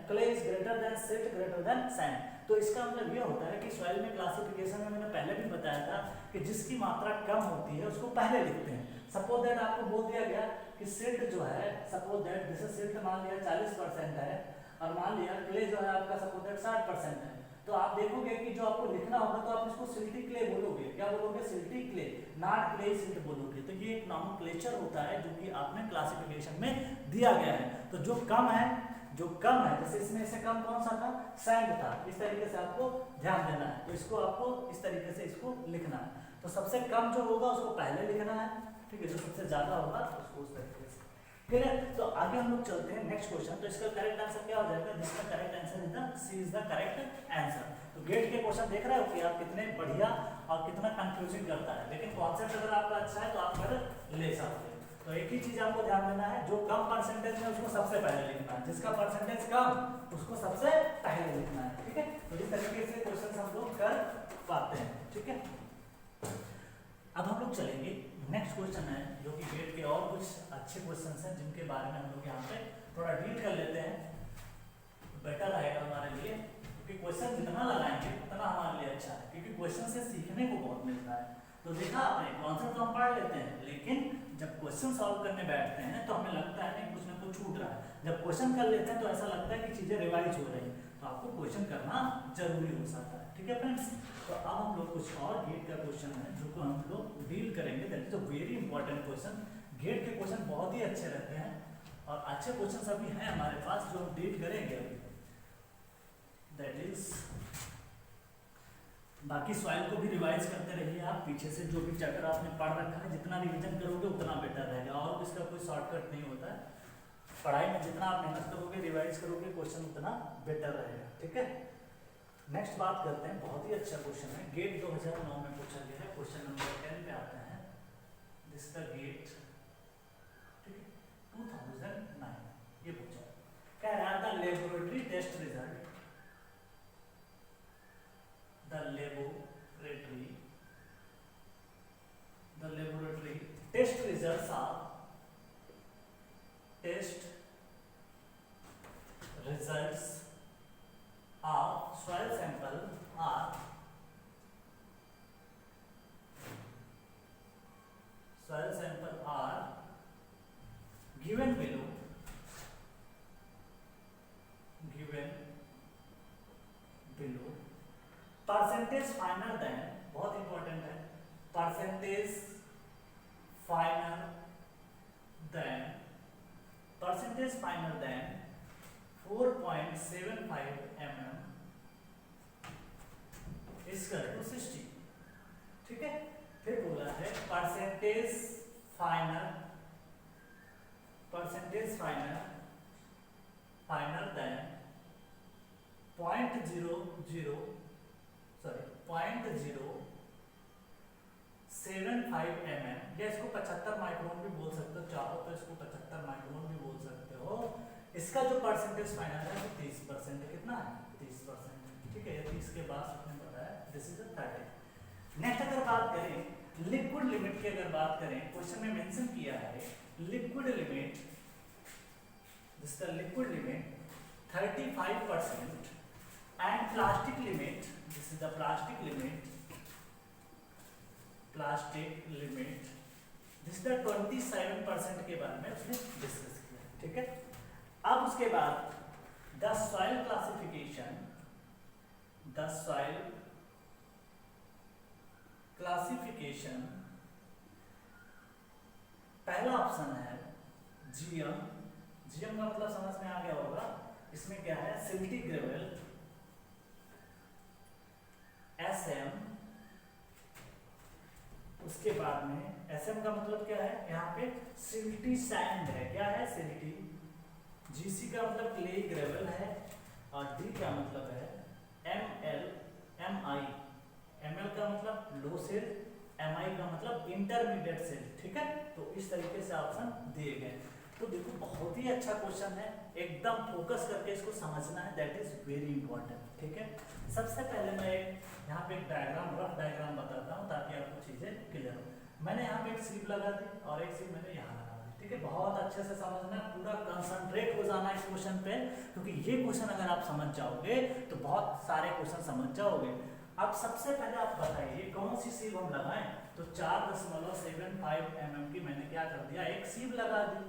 clay is greater than silt greater than sand. तो इसका मतलब ये होता है कि सॉइल में क्लासिफिकेशन में मैंने पहले भी बताया था कि जिसकी मात्रा कम होती है उसको पहले लिखते हैं। सपोज दैट आपको बोल दिया गया कि सिल्ट जो है, सपोज दैट जैसे सिल्ट मान लिया 40% है और मान लिया क्ले जो है आपका सपोज दैट 60% है, तो आप देखोगे कि जो आपको लिखना होगा तो आप इसको सिल्टी क्ले बोलोगे। क्या बोलोगे, silty clay, not clay silt बोलोगे। तो ये एक नॉमेनक्लेचर होता है जो कि आपने क्लासिफिकेशन में दिया गया है। तो जो कम है, जैसे इसमें से कम कौन सा था, सैंड था, इस तरीके से आपको ध्यान देना है। तो इसको आपको इस तरीके से इसको लिखना है। तो सबसे कम जो होगा उसको पहले लिखना है, ठीक है, जो सबसे ज्यादा होगा उसको उस तरीके से, ठीक है। तो आगे हम लोग चलते हैं नेक्स्ट क्वेश्चन। तो इसका करेक्ट आंसर क्या हो जाएगा, जिसका correct answer is the C is the correct answer. तो गेट के क्वेश्चन देख रहे हो कि आप कितने बढ़िया और कितना कंफ्यूजिंग करता है, लेकिन कॉन्सेप्ट अगर आपका अच्छा है तो आप कर ले सकते हैं। तो एक ही चीज आपको ध्यान देना है, जो कम परसेंटेज है उसको सबसे पहले लिखना है, जिसका परसेंटेज कम उसको सबसे पहले लिखना है, ठीक है। तो इस तरीके से क्वेश्चन हम लोग कर पाते हैं, ठीक है। अब हम लोग चलेंगे नेक्स्ट क्वेश्चन है जो कि गेट के और कुछ अच्छे क्वेश्चन हैं जिनके बारे में हम लोग यहाँ पे थोड़ा डील कर लेते हैं, बेटर रहेगा हमारे लिए, क्योंकि क्वेश्चन जितना लगाएंगे उतना हमारे लिए अच्छा है, क्योंकि क्वेश्चन से सीखने को बहुत मिलता है। तो देखा आपने, कॉन्सेप्ट तो हम पढ़ लेते हैं लेकिन जब क्वेश्चन सॉल्व करने बैठते हैं तो हमें लगता है कि कुछ ना कुछ छूट रहा है। जब क्वेश्चन कर लेते हैं तो ऐसा लगता है कि चीजें रिवाइज हो रही हैं। तो आपको क्वेश्चन करना जरूरी हो जाता है, ठीक है फ्रेंड्स। तो अब हम लोग कुछ और गेट का क्वेश्चन है जो को हम लोग डील करेंगे, that is a very important question. GATE के क्वेश्चन बहुत ही अच्छे रहते हैं और अच्छे क्वेश्चन अभी हैं हमारे पास जो हम डील करेंगे अभी, दैट इज बाकी सॉइल को भी रिवाइज करते रहिए आप, पीछे से जो भी चैप्टर आपने पढ़ रखा है जितना रिवीजन करोगे उतना बेटर रहेगा, और इसका कोई शॉर्टकट नहीं होता है। पढ़ाई में जितना आप मेहनत करोगे, रिवाइज करोगे, क्वेश्चन उतना बेटर रहेगा, ठीक है। नेक्स्ट बात करते हैं, बहुत ही अच्छा क्वेश्चन है, गेट 2009 में पूछा गया है, क्वेश्चन नंबर 10 पे आते हैं। दिस द गेट, ठीक है, 2009 ये पूछा, कह रहा था laboratory test result, the laboratory test results of soil sample are given below, percentage finer than, बहुत इंपॉर्टेंट है, percentage finer than 4.75 mm equal to 60, ठीक है। फिर बोला है परसेंटेज फाइनर देन 0.075 mm, या इसको 75 माइक्रोन भी बोल सकते हो, चाहो तो इसको 75 माइक्रोन भी बोल सकते हो। इसका जो परसेंटेज फाइनल है वो 30% है, कितना है 30%, ठीक है, 30 के बाद आपने बताया दिस इज 30। नेक्स्ट अगर बात करें लिक्विड लिमिट की, अगर बात करें क्वेश्चन में मेंशन किया है liquid limit, this the liquid limit 35% and plastic limit, this is the plastic limit, this is the 27% के बारे में उसने डिस्कस किया, ठीक है। अब उसके बाद the soil classification, पहला ऑप्शन है GM का मतलब समझ में आ गया होगा, इसमें क्या है सिल्टी ग्रेवल, SM, उसके बाद में SM का मतलब क्या है, यहाँ पे सिल्टी सैंड है, क्या है सिल्टी, GC का मतलब क्ले ग्रेवल है, और D का मतलब है ML का मतलब लो सेल, MI का मतलब इंटरमीडिएट सेल, ठीक है। तो इस तरीके से ऑप्शन दिए गए। तो देखो बहुत ही अच्छा क्वेश्चन है, एकदम फोकस करके इसको समझना है, दैट इज वेरी इंपॉर्टेंट, ठीक है। सबसे पहले मैं यहाँ पे एक डायग्राम, रफ डायग्राम बताता हूँ ताकि आपको चीजें क्लियर हो। मैंने यहाँ पे एक सीप लगा दी और एक सीप मैंने यहाँ लगा दी, ठीक है। बहुत अच्छे से समझना, पूरा कंसंट्रेट हो जाना इस क्वेश्चन पे, क्योंकि ये क्वेश्चन अगर आप समझ जाओगे तो बहुत सारे क्वेश्चन समझ जाओगे। अब सबसे पहले आप बताइए कौन सी सीप हम लगाएं, तो 4.75 mm की मैंने क्या कर दिया, एक सीप लगा दी।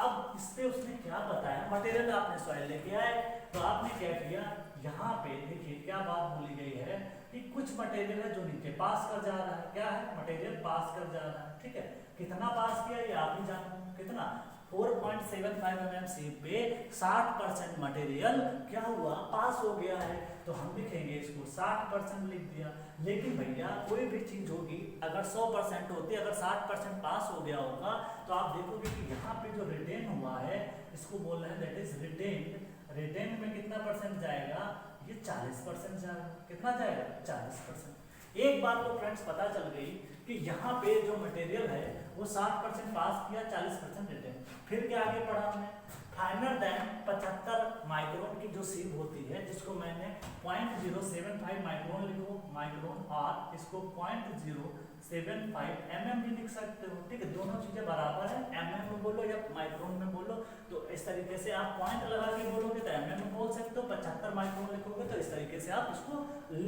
अब इस पे उसने क्या बताया, मटेरियल आपने सॉइल लेके आए, तो आपने क्या किया, यहाँ पे देखिए क्या बात बोली गई है कि कुछ मटेरियल है जो नीचे पास कर जा रहा है, क्या है मटेरियल पास कर जा रहा है, ठीक है। कितना पास किया ये आप ही जानो, कितना 4.75 mm सीप पे 60% मटेरियल क्या हुआ, पास हो गया है, तो हम लिखेंगे इसको 60% लिख दिया। लेकिन भैया कोई भी चीज होगी अगर 100% होती, अगर 60% पास हो गया होगा, तो आप देखोगे कि यहाँ पे जो रिटेन हुआ है इसको बोल रहे हैं दैट इज रिटेन। रिटेन में कितना परसेंट जाएगा, ये 40% जाएगा, कितना जाएगा 40%। एक बात तो फ्रेंड्स पता चल गई कि यहाँ पे जो मटेरियल है वो 60% पास किया, 40% रिटेन। फिर क्या आगे पढ़ा हमने, फाइनर देन 75 माइक्रोन की जो सीप होती है, जिसको मैंने 0.075 माइक्रोन लिखो, माइक्रोन, और इसको 0.075 mm भी लिख सकते हो, ठीक है। दोनों चीजें बराबर है, mm में बोलो या माइक्रोन में बोलो, तो इस तरीके से आप पॉइंट लगा के बोलोगे तो mm में बोल सकते हो, 75 माइक्रोन लिखोगे तो इस तरीके से आप इसको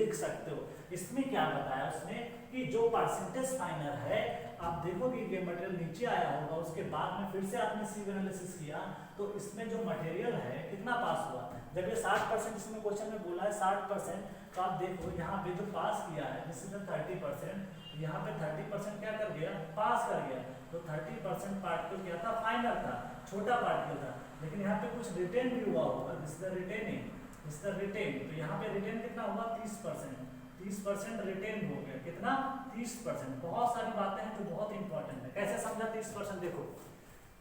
लिख सकते हो। इसमें क्या बताया उसने कि जो परसेंटेज फाइनर है, आप देखोगे ये मटेरियल नीचे आया होगा, उसके बाद में फिर से आपने सीप एनालिसिस किया, तो इसमें जो मटेरियल है कितना पास हुआ, जब ये 60% इसमें क्वेश्चन में बोला है 60%, तो आप देखो यहाँ पे जो पास किया है जिससे 30%, यहाँ पे 30% क्या कर गया, पास कर गया, तो 30% पार्टिकल क्या था, फाइनल था, छोटा पार्टिकल था, लेकिन यहाँ पे कुछ रिटेन भी हुआ होगा, this the retaining, this the retain, तो यहाँ पे रिटेन कितना हुआ 30%, 30% रिटेन हो गया, कितना 30%। बहुत सारी बातें हैं जो बहुत इंपॉर्टेंट है। कैसे समझा 30%? देखो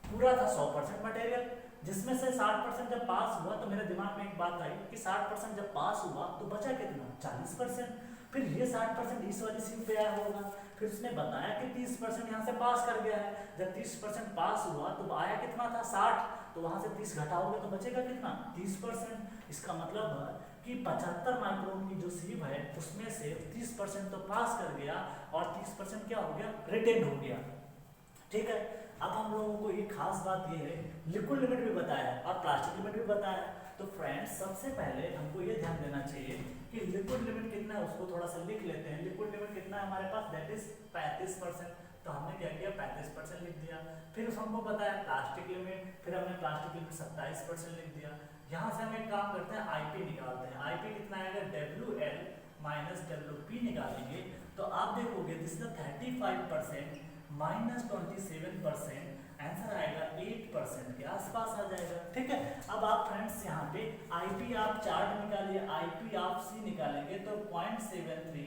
पूरा था 100% मटेरियल, जिसमें से 60% जब पास हुआ तो मेरे दिमाग में एक बात आई कि 60% जब पास हुआ तो बचा कितना 40%। फिर ये 60% इस वाली सीट पे आया होगा, फिर उसने बताया कि 30% यहाँ से पास कर गया है। जब 30% पास हुआ तो आया कितना था 60, तो वहां से 30 घटाओगे तो बचेगा कितना 30%। इसका मतलब है कि 75 माइक्रोन की जो सीव है उसमें से 30% तो पास कर गया और 30% क्या हो गया रिटेन हो गया। ठीक है, अब हम लोगों को एक खास बात ये है, लिक्विड लिमिट भी बताया और प्लास्टिक लिमिट भी बताया। तो फ्रेंड्स सबसे पहले हमको ये ध्यान देना चाहिए कि लिक्विड लिमिट कितना है उसको थोड़ा सा लिख लेते हैं। लिक्विड लिमिट कितना है हमारे पास, दैट इज 35%। तो हमने क्या किया 35% लिख दिया। फिर हमको बताया प्लास्टिक लिमिट, फिर हमने प्लास्टिक लिमिट 27% लिख दिया। यहाँ से हम एक काम करते हैं आईपी निकालते हैं। आईपी कितना आएगा WL माइनस WP निकालेंगे तो आप देखोगे दिस इज 35% माइनस 27%, आंसर आएगा 8% के आसपास आ जाएगा। ठीक है, अब आप फ्रेंड्स यहाँ पे आईपी आप चार्ट निकालिए, आईपी आप सी निकालेंगे तो 0.73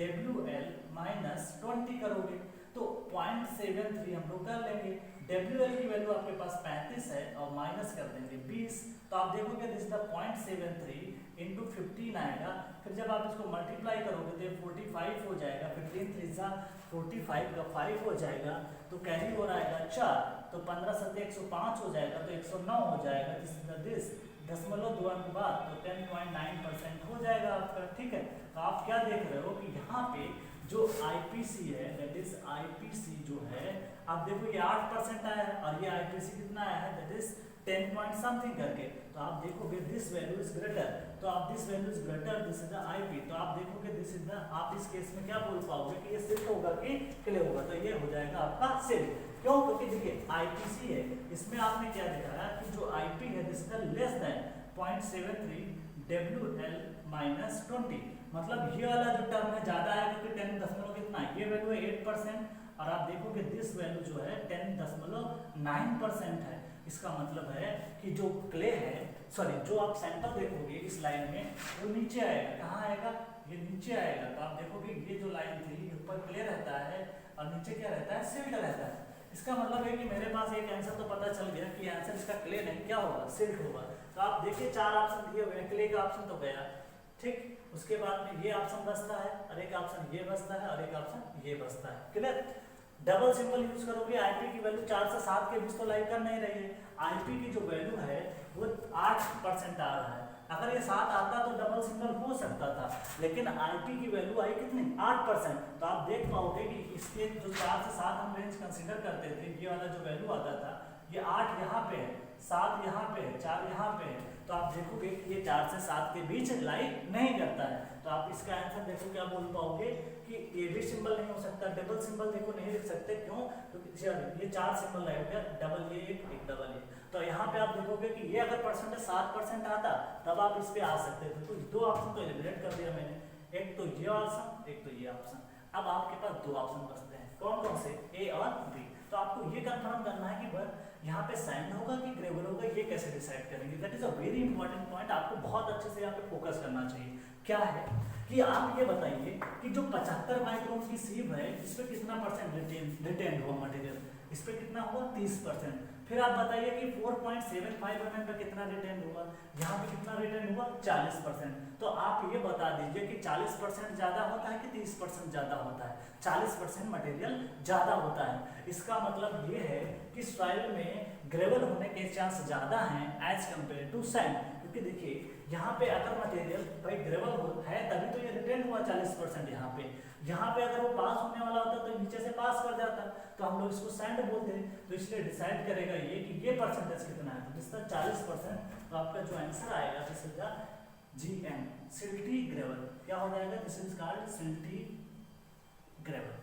WL माइनस 20 करोगे तो 0.73 हम लोग कर लेंगे। WL की वैल्यू आपके पास 35 है और माइनस कर देंगे 20, तो आप देखोगे दिस द 0.73 इंटू 15 आएगा। फिर जब आप इसको मल्टीप्लाई करोगे तो 45 हो जाएगा, 15 3 45 का 5 हो जाएगा तो कैरी हो आएगा 4, तो 15 7 105 हो जाएगा तो 109 हो जाएगा। दिस दशमलव 2 अंक बाद तो 10.9% हो जाएगा आपका। ठीक है, तो आप क्या देख रहे हो कि यहाँ पे जो आईपीसी है दैट इज आईपीसी जो है आप देखो ये 8% आया है और ये आईपीसी कितना आया है दैट इज 10 पॉइंट समथिंग करके। तो आप देखोगे दिस वैल्यू इज ग्रेटर, तो आप this value is greater this is the IP, तो आप देखोगे दिस इज द, आप इस केस में क्या बोल पाओगे कि ये शिफ्ट होगा कि क्ले होगा, तो ये हो जाएगा आपका शिफ्ट। क्यों? क्योंकि देखिए आईपीसी है, इसमें आपने क्या दिखाया कि जो आईपी है this is the less than 0.73 WL minus 20, मतलब ये वाला जो टर्म है ज्यादा है क्योंकि 10 दशमलव कितना है ये वैल्यू है 8% और आप देखोगे दिस वैल्यू जो है 10.9% है। इसका मतलब है कि जो क्ले है सॉरी जो आप सैंपल देखोगे इस लाइन में वो नीचे आएगा। कहाँ आएगा? ये नीचे आएगा। तो आप देखोगे ये जो लाइन थी ऊपर क्ले रहता है और नीचे क्या रहता है सिल्ट रहता है। इसका मतलब है कि मेरे पास एक आंसर तो पता चल गया कि आंसर इसका क्ले नहीं क्या होगा सिल्ट होगा। तो आप देखिए 4 ऑप्शन दिए हुए हैं, क्ले का ऑप्शन तो गया। ठीक, उसके बाद में ये ऑप्शन बचता है और एक ऑप्शन ये बचता है और एक ऑप्शन ये बचता है। क्लियर? डबल सिंबल यूज करोगे आईपी की वैल्यू 4 से 7 के बीच तो लाई कर नहीं रही है। आईपी की जो वैल्यू है वो 8% आ रहा है। अगर ये 7 आता तो डबल सिंबल हो सकता था, लेकिन आईपी की वैल्यू आई कितनी 8%। तो आप देख पाओगे कि इसके जो 4 से 7 हम रेंज कंसीडर करते थे, ये वाला जो वैल्यू आता था ये 8 यहाँ पे है, 7 यहाँ पे है, 4 यहाँ पे है। तो आप देखोगे कि ये 4 से 7 के बीच लाई नहीं करता है। तो आप इसका आंसर देखो क्या बोल पाओगे कि ये भी सिंबल नहीं हो सकता, डबल सिंबल देखो नहीं लिख सकते। क्यों? क्योंकि ये 4 सिंबल लाए हो गया, डबल ये एक डबल ये। तो यहाँ पे आप देखोगे कि ये अगर परसेंटेज 7% आता तब आप इस पे आ सकते थे। तो 2 ऑप्शन तो एलिमिनेट कर दिया मैंने, एक तो ये ऑप्शन एक तो ये ऑप्शन। अब आपके पास 2 ऑप्शन बचते हैं, कौन कौन से? ए और बी। तो आपको ये कंफर्म करना है कि यहाँ पे सैंड होगा कि ग्रेवल होगा, ये कैसे डिसाइड करेंगे। That is a very important point, आपको बहुत अच्छे से यहाँ पे फोकस करना चाहिए। क्या है कि आप ये बताइए कि जो 75 माइक्रोन की सीव है इस पे कितना परसेंट रिटेन हुआ मटेरियल, इस पे कितना हुआ 30%। फिर आप बताइए कि 4.75 mm पे कितना रिटेन हुआ, यहाँ पे कितना रिटेन हुआ 40%। तो आप ये बता दीजिए कि 40% ज्यादा होता है कि 30% ज्यादा होता है? 40% मटेरियल ज्यादा होता है। इसका मतलब ये है कि सॉइल में ग्रेवल होने के चांस ज्यादा हैं एज कम्पेयर टू सैंड। क्योंकि देखिए यहाँ पे अगर मटेरियल भाई ग्रेवल है तभी तो ये रिटेन हुआ 40%। यहाँ पे अगर वो पास होने वाला होता तो नीचे से पास कर जाता, तो हम लोग इसको सैंड बोलते हैं। तो इसलिए डिसाइड करेगा ये कि ये परसेंटेज कितना है, तो जिसका 40%। तो आपका जो आंसर आएगा this is the GM silty gravel. क्या हो जाएगा? This is called silty gravel.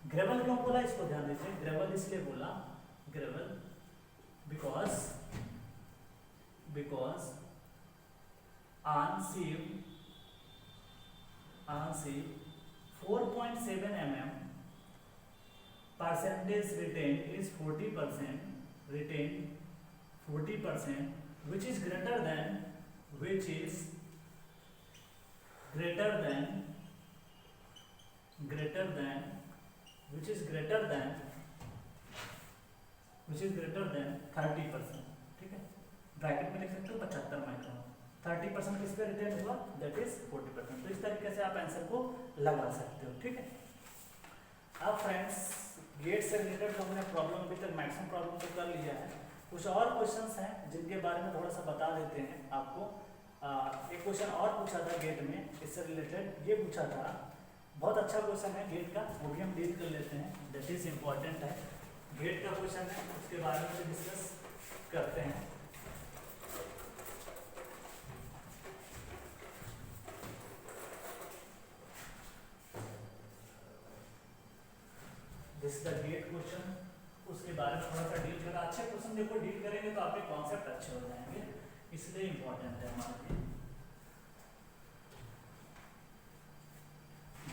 Gravel क्यों बोला इसको ध्यान दीजिए। ग्रेवल इसलिए बोला gravel because on sieve 4.7 mm percentage retained is 40%, retained 40%, which is greater than greater than which is greater than 30%, ठीक है, ब्रैकेट में लिख सकते हो 75 माइक्रोन। 30% किसका रिटेन हुआ, दैट इज 40%। तो इस तरीके से आप आंसर को लगा सकते हो, ठीक है। अब फ्रेंड्स गेट से रिलेटेड तो हमने प्रॉब्लम अभी तक मैक्सिमम प्रॉब्लम तो कर लिया है। कुछ और क्वेश्चंस हैं जिनके बारे में थोड़ा सा बता देते हैं आपको। एक क्वेश्चन और पूछा था गेट में इससे रिलेटेड, ये पूछा था, बहुत अच्छा क्वेश्चन है गेट का, वो भी हम डील कर लेते हैं, दैट इज इम्पॉर्टेंट है। गेट का क्वेश्चन है, उसके बारे में डिस्कस करते हैं। This is the GATE question, उसके बारे में थोड़ा सा डील करें। अच्छे क्वेश्चन देखो डील करेंगे तो आपके कॉन्सेप्ट अच्छे हो जाएंगे, इसलिए इम्पोर्टेंट है हमारे लिए।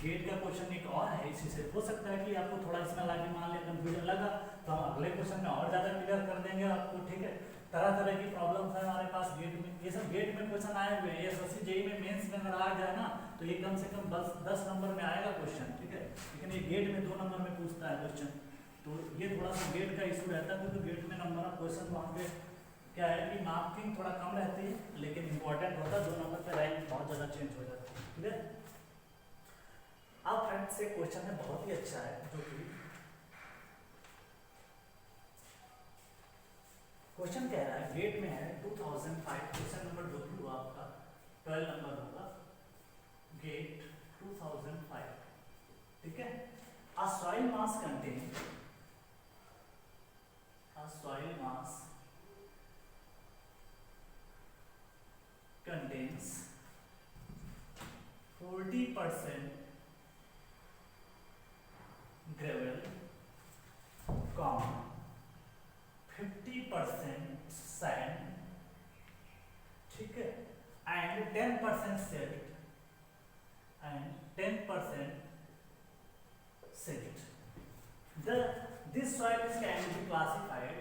गेट का क्वेश्चन एक और है, इसी से हो सकता है कि आपको थोड़ा इसमें लगे, मान लिया कंफ्यूजन लगा तो हम अगले क्वेश्चन में और ज़्यादा क्लियर कर देंगे आपको, ठीक है। तरह तरह की प्रॉब्लम्स है हमारे पास गेट में, ये सब गेट में क्वेश्चन आए हुए हैं। एसएससी जेईई में मेंस में अगर आ जाए ना तो ये कम से कम 10 नंबर में आएगा क्वेश्चन, ठीक है, लेकिन ये गेट में 2 नंबर में पूछता है क्वेश्चन। तो ये थोड़ा सा गेट का इशू रहता है, क्योंकि गेट में नंबर ऑफ क्वेश्चन वहाँ पे क्या है कि मार्किंग थोड़ा कम रहती है, लेकिन इंपॉर्टेंट होता है, 2 नंबर पे रैंक बहुत ज़्यादा चेंज हो जाती है, ठीक है। अब फ्रेंड्स से क्वेश्चन है बहुत ही अच्छा है, जो कि क्वेश्चन कह रहा है गेट में है 2005, क्वेश्चन नंबर जो भी हुआ आपका 12 नंबर होगा, गेट 2005, ठीक है। A soil mass contains 40% gravel, 50% sand, ठीक है, and 10% silt and 10% silt. This soil is can be classified.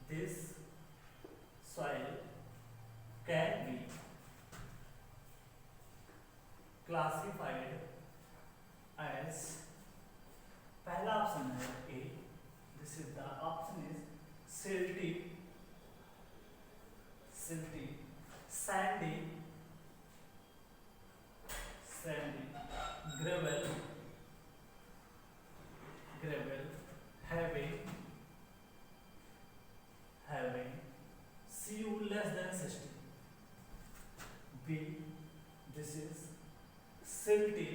This soil can be classified as, पहला ऑप्शन है A, this is the option is silty, sandy, gravel, having Cu less than 60. B, this is silty,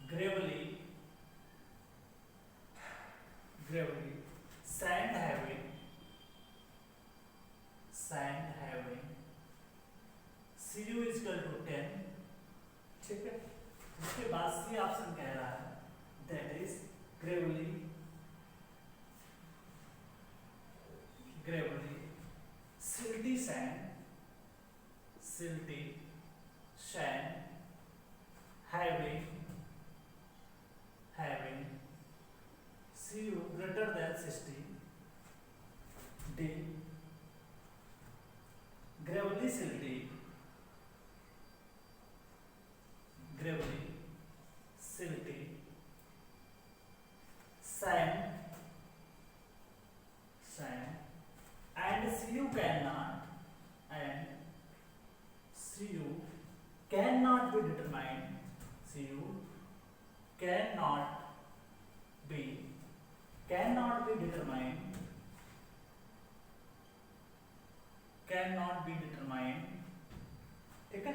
gravelly, sand having Cu is equal to 10, ठीक है। उसके बाद सी option कह रहा है that is gravelly, silty sand having Cu greater than 60. D, gravelly silty sand and Cu cannot be determined. ठीक है,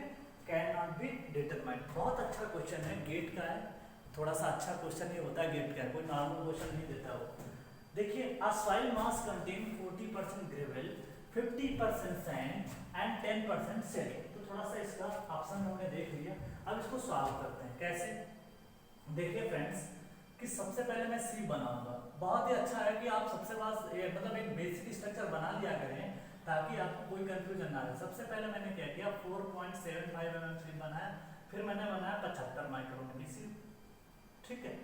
cannot be determined। बहुत अच्छा क्वेश्चन है, गेट का है, थोड़ा सा अच्छा क्वेश्चन ही होता है गेट का, कोई नॉर्मल क्वेश्चन नहीं देता वो। देखिए, a soil mass contain 40% gravel, 50% sand and 10% silt। तो थोड़ा सा इसका ऑप्शन हमने देख लिया, अब इसको सॉल्व करते हैं। कैसे? देखिए फ्रेंड्स कि सबसे पहले मैं सी बनाऊंगा। बहुत ही अच्छा है कि आप सबसे पास मतलब एक बेसिक स्ट्रक्चर बना लिया करें ताकि आपको कोई कंफ्यूजन ना रहे। सबसे पहले मैंने क्या किया, 4.75 mm सी बनाया, फिर मैंने बनाया 75 माइक्रोन की सी, ठीक है।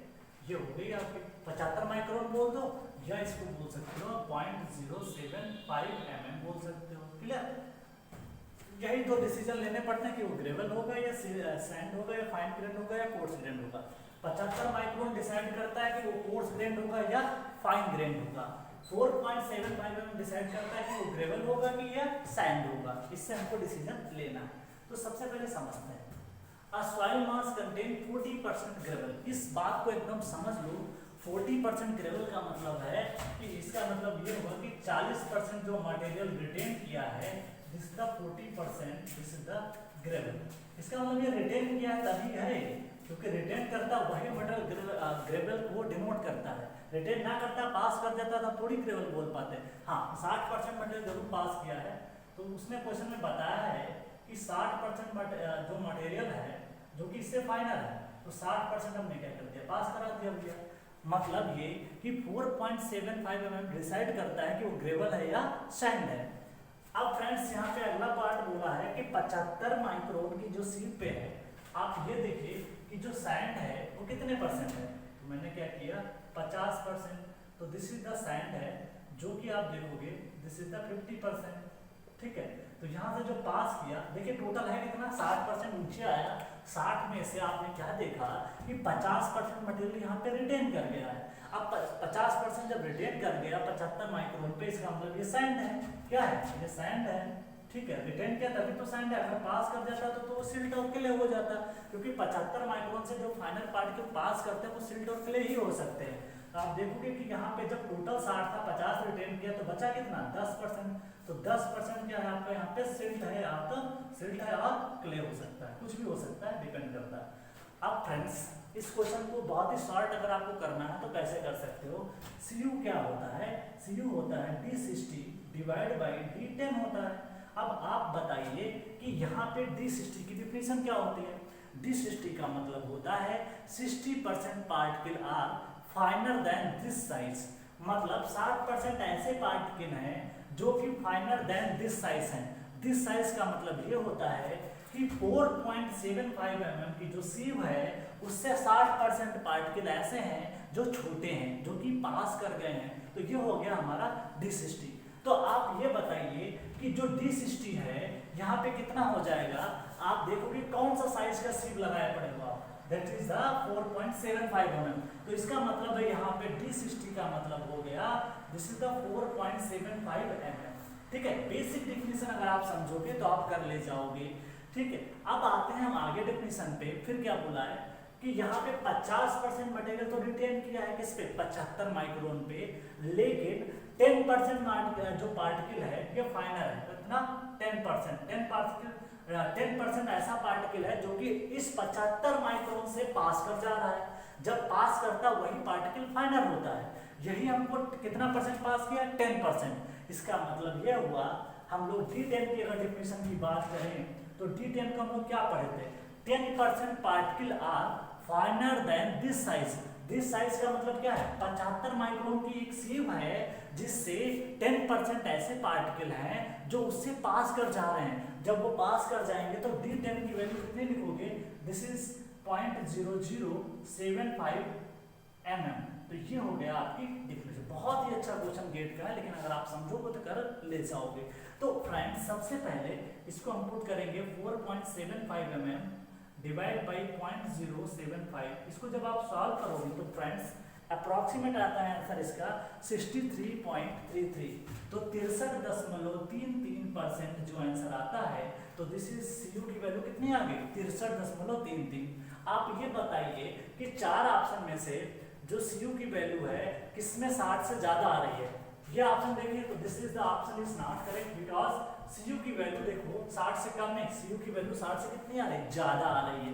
ये हो गई आपकी 75 माइक्रोन बोल दो, या इसको बोल सकते हो 0.075 mm बोल सकते हो, क्लियर। यही दो डिसीजन लेने पड़ते हैं कि वो ग्रेवल होगा या सैंड होगा या फाइन ग्रेन होगा या कोर्स ग्रेन होगा। 75 माइक्रोन डिसाइड करता है कि वो कोर्स ग्रेन होगा या फाइन ग्रेन होगा। 4.75 mm डिसाइड करता है कि वो ग्रेवल होगा कि या सैंड होगा। इससे हमको डिसीजन लेना है। तो सबसे पहले समझते हैं, अ सॉइल मास कंटेन 40% ग्रेवल। इस बात को एकदम समझ लो, 40% ग्रेवल का मतलब है कि इसका मतलब ये होगा कि 40% जो मटेरियल रिटेन किया है, this is the 40%, this is the gravel. इसका मतलब ये रिटेन किया है तभी है, क्योंकि रिटेन करता वही मटेरियल ग्रेवल को डिनोट करता है। रिटेन ना करता, पास कर देता तो थोड़ी ग्रेवल बोल पाते। हाँ, 60% मटेरियल जरूर पास किया है, तो उसने क्वेश्चन में बताया है कि 60% जो मटेरियल है जो कि इससे फाइनल है, तो 60% हमने क्या कर दिया, पास करा दिया भैया। मतलब ये कि 4.75 mm डिसाइड करता है कि वो ग्रेवल है या सैंड है। अब फ्रेंड्स यहाँ पे अगला पार्ट बोला है कि 75 माइक्रोन की जो सीप पे है, आप ये देखिए कि जो सैंड है वो कितने परसेंट है। तो मैंने क्या किया, 50%, तो दिस इज द सैंड है, जो कि आप देखोगे दिस इज द 50%। ठीक है, तो यहाँ से जो पास किया, देखिए टोटल है कितना, 60% नीचे आया। 60 में से आपने क्या देखा कि 50% मटेरियल यहाँ पे रिटेन कर गया है। अब 50% जब रिटेन कर गया 75 माइक्रोन पे, इसका मतलब ये सैंड है। क्या है, ये सैंड है। ठीक है, रिटेन किया तभी तो सैंड है। अगर पास कर जाता तो सिल्ट और क्ले हो जाता, क्योंकि 75 माइक्रोन से जो फाइनल पार्टिकल पास करते हैं वो सिल्ट और क्ले ही हो सकते हैं। तो आप देखोगे कि यहाँ पे जब टोटल 60 था, 50 रिटेन किया, तो बचा कितना, 10%। तो 10% क्या है आपका, यहाँ पे सिल्ट है, आपका सिल्ट है और क्ले हो सकता है, कुछ भी हो सकता है, डिपेंड करता है। अब फ्रेंड्स इस क्वेश्चन को बहुत ही शॉर्ट अगर आपको करना है तो कैसे कर सकते हो। CU क्या होता है, CU होता है D60 डिवाइड बाई D10 होता है। अब आप बताइए कि यहाँ पे D60 की डिफिनेशन क्या होती है। D60 का मतलब होता है 60% particle are finer than this size. मतलब 60% ऐसे पार्टिकल हैं जो कि फाइनर देन दिस साइज हैं। दिस साइज का मतलब ये होता है कि 4.75 mm की जो सीव है उससे 60% पार्टिकल ऐसे हैं जो छोटे हैं, जो कि पास कर गए हैं। तो ये हो गया हमारा D60। तो आप ये बताइए कि जो D60 है यहाँ पे कितना हो जाएगा। आप देखोगे कौन सा साइज का सीव लगाया पड़ेगा, दैट इज द 4.75 mm। तो इसका मतलब है यहाँ पे D60 का मतलब हो गया दिस इज द 4.75 mm। ठीक है, बेसिक डिफिनेशन अगर आप समझोगे तो आप कर ले जाओगे। ठीक है, अब आते हैं हम आगे डिफिनेशन पे। फिर क्या बोला है कि यहाँ पे 50% मटेरियल तो रिटेन किया है किस पे, 75 माइक्रोन पे, लेकिन 10% जो पार्टिकल है ये फाइनल है। कितना, 10%। 10% ऐसा पार्टिकल है जो कि इस 75 माइक्रोन से पास कर जा रहा है। जब पास करता वही पार्टिकल फाइनल होता है। यही हमको कितना परसेंट पास किया, 10%। इसका मतलब यह हुआ, हम लोग D10 की अगर डिफिनेशन की बात करें तो D10 को हम लोग क्या पढ़े थे, 10% particle are finer than this size. This size का मतलब क्या है, 75 माइक्रोन की एक सीव है जिससे 10% ऐसे पार्टिकल हैं जो उससे पास कर जा रहे हैं। जब वो पास कर जाएंगे तो D10 की वैल्यू कितनी लिखोगे, दिस इज 0.0075 mm। तो ये हो गया आपकी डिफिनेशन। बहुत ही अच्छा क्वेश्चन गेट का है, लेकिन अगर आप समझोगे तो कर ले जाओगे। तो फ्रेंड्स सबसे पहले इसको हम पुट करेंगे 4.75 mm डिवाइड बाई 0.075। इसको जब आप सॉल्व करोगे तो फ्रेंड्स अप्रॉक्सीमेट आता है आंसर इसका 63.33। तो 63.33% जो आंसर आता है। तो दिस इज CU की वैल्यू कितनी आ गई, 63.33। आप ये बताइए कि 4 ऑप्शन में से जो CU की वैल्यू है किसमें 60 से ज्यादा आ रही है। ये ऑप्शन देखिए तो this is the option is not correct, because CU की वैल्यू देखो 60 से कम नहीं, CU की वैल्यू 60 से कितनी आ रही है, ज्यादा आ रही है।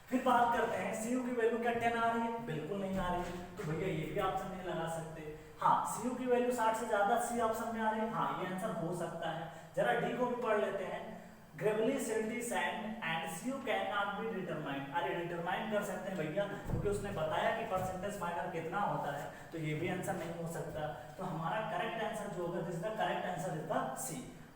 फिर बात करते हैं CU की वैल्यू क्या 10 आ रही है, बिल्कुल नहीं आ रही है। तो भैया ये भी ऑप्शन नहीं लगा सकते। हाँ, CU की वैल्यू 60 से ज्यादा C ऑप्शन में आ रही है, हाँ ये आंसर हो सकता है। जरा D को भी पढ़ लेते हैं। Gravely silty sand and CU can not be determined. अरे डिटरमाइन कर सकते हैं भैया, क्योंकि उसने बताया कि परसेंटेज फाइनल कितना होता है। तो ये भी आंसर नहीं हो सकता। तो हमारा करेक्ट आंसर जो होगा, this the correct answer is the C।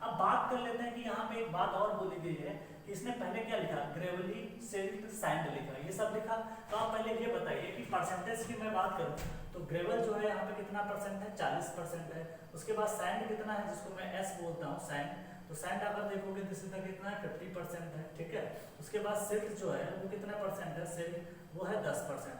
अब बात कर लेते हैं कि यहाँ पे एक बात और बोली गई है कि इसने पहले क्या लिखा, ग्रेवली सिल्ट सैंड लिखा, ये सब लिखा। तो आप पहले ये बताइए कि परसेंटेज की मैं बात करूँ तो ग्रेवल जो है यहाँ पे कितना परसेंट है, 40% है। उसके बाद सैंड कितना है, जिसको मैं S बोलता हूँ सैंड, तो सैंड अगर देखोगे तो सीधा कितना है 50% है, ठीक है। उसके बाद सिल्ट जो है वो कितना परसेंट है, सिल्ट वो है 10%,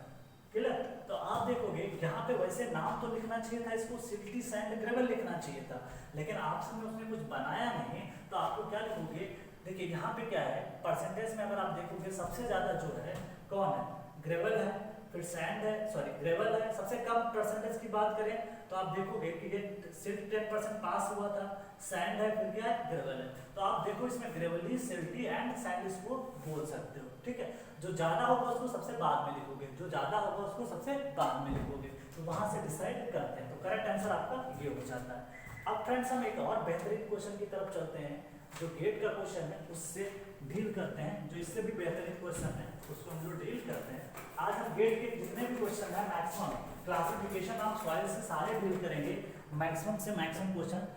क्लियर। तो आप देखोगे यहाँ पे वैसे नाम तो लिखना चाहिए था, इसको सिल्टी सैंड ग्रेवल लिखना चाहिए था, लेकिन ऑप्शन में उसने कुछ बनाया नहीं, तो आपको क्या लिखोगे, देखिए यहाँ पे क्या है परसेंटेज में अगर आप देखोगे सबसे ज्यादा जो है कौन है, ग्रेवल है, फिर सैंड है, सॉरी ग्रेवल है। सबसे कम परसेंटेज की बात करें तो आप देखोगे कि ये सिल्ट 10% पास हुआ था, सैंड है, फिर क्या है ग्रेवल है। तो आप देखो इसमें ग्रेवली, सिल्टी एंड सैंड इसको बोल सकते हो, ठीक है। जो ज्यादा होगा उसको सबसे बाद में लिखोगे, जो ज्यादा होगा उसको सबसे बाद में लिखोगे, तो वहां से डिसाइड करते हैं। तो करेक्ट आंसर आपका ये हो जाता है। अब फ्रेंड्स हम एक और बेहतरीन क्वेश्चन की तरफ चलते हैं, जो गेट का क्वेश्चन है उससे डील करते हैं, जो इससे भी बेहतरीन क्वेश्चन है उसको हम लोग डील करते हैं। आज हम गेट के जितने भी क्वेश्चन है मैक्सिमम क्लासिफिकेशन ऑफ सॉइल से सारे डील करेंगे, मैक्सिमम से मैक्सिमम क्वेश्चन।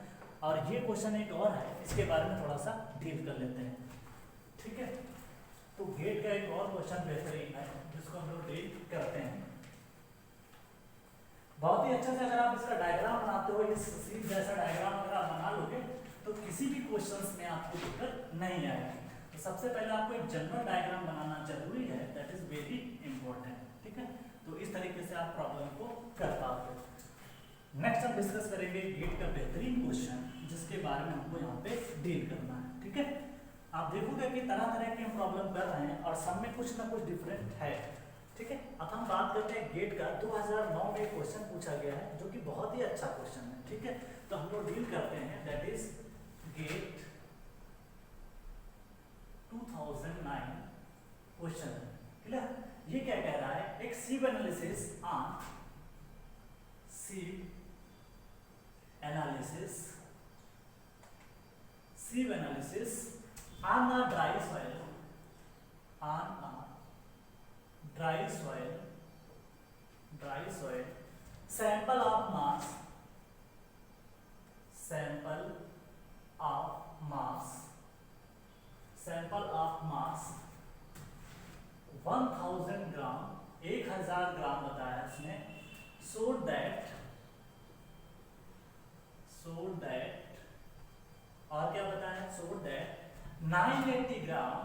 और ये क्वेश्चन एक और है, इसके बारे में थोड़ा सा डील कर लेते हैं, ठीक है। तो गेट का एक और क्वेश्चन बेहतरीन है जिसको हम लोग डील करते हैं बहुत ही अच्छे से। अगर आप इसका डायग्राम बनाते हो, इस सीट जैसा डायग्राम अगर आप बना लोगे तो किसी भी क्वेश्चंस में आपको दिक्कत नहीं आएगी। तो सबसे पहले आपको एक जनरल डायग्राम बनाना जरूरी है, दैट इज वेरी इंपॉर्टेंट, ठीक है। तो इस तरीके से आप प्रॉब्लम को कर पाओगे। नेक्स्ट हम डिस्कस करेंगे गेट का बेहतरीन क्वेश्चन, जिसके बारे में हमको यहाँ पे डील करना है, ठीक है। आप देखोगे कि तरह तरह के हम प्रॉब्लम कर रहे हैं और सब में कुछ ना कुछ डिफरेंट है, ठीक है। अब हम बात करते हैं गेट का। 2009 में एक क्वेश्चन पूछा गया है जो कि बहुत ही अच्छा क्वेश्चन है, ठीक है। तो हम लोग डील करते हैं, दैट इज गेट 2009 क्वेश्चन है, क्लियर। ये क्या कह रहा है, एक sieve analysis on sieve analysis on a dry soil, sample of mass 1000 ग्राम, 1000 ग्राम बताया इसने, so that और क्या बताया, so that 980 gram,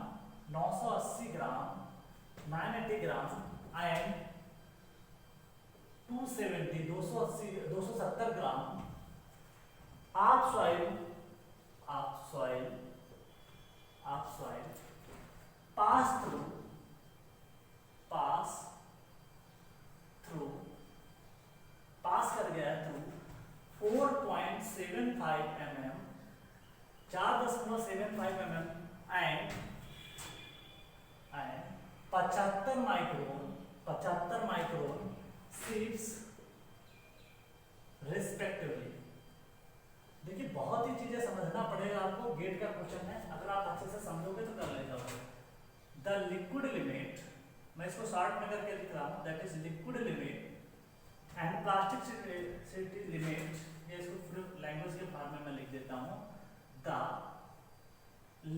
980 gram, 980 gram and 270 gram of soil pass कर गया through 4.75 mm, 4.75 mm and 75 micron sieves respectively. देखिए बहुत ही चीजें समझना पड़ेगा आपको, गेट का क्वेश्चन है, अगर आप अच्छे से समझोगे तो कर ले जाओगे। द लिक्विड लिमिट, मैं इसको शॉर्ट में करके लिख रहा हूं, that is liquid limit and plastic limit, ये इसको पूरे लैंग्वेज के फॉर्म में मैं लिख देता हूं। द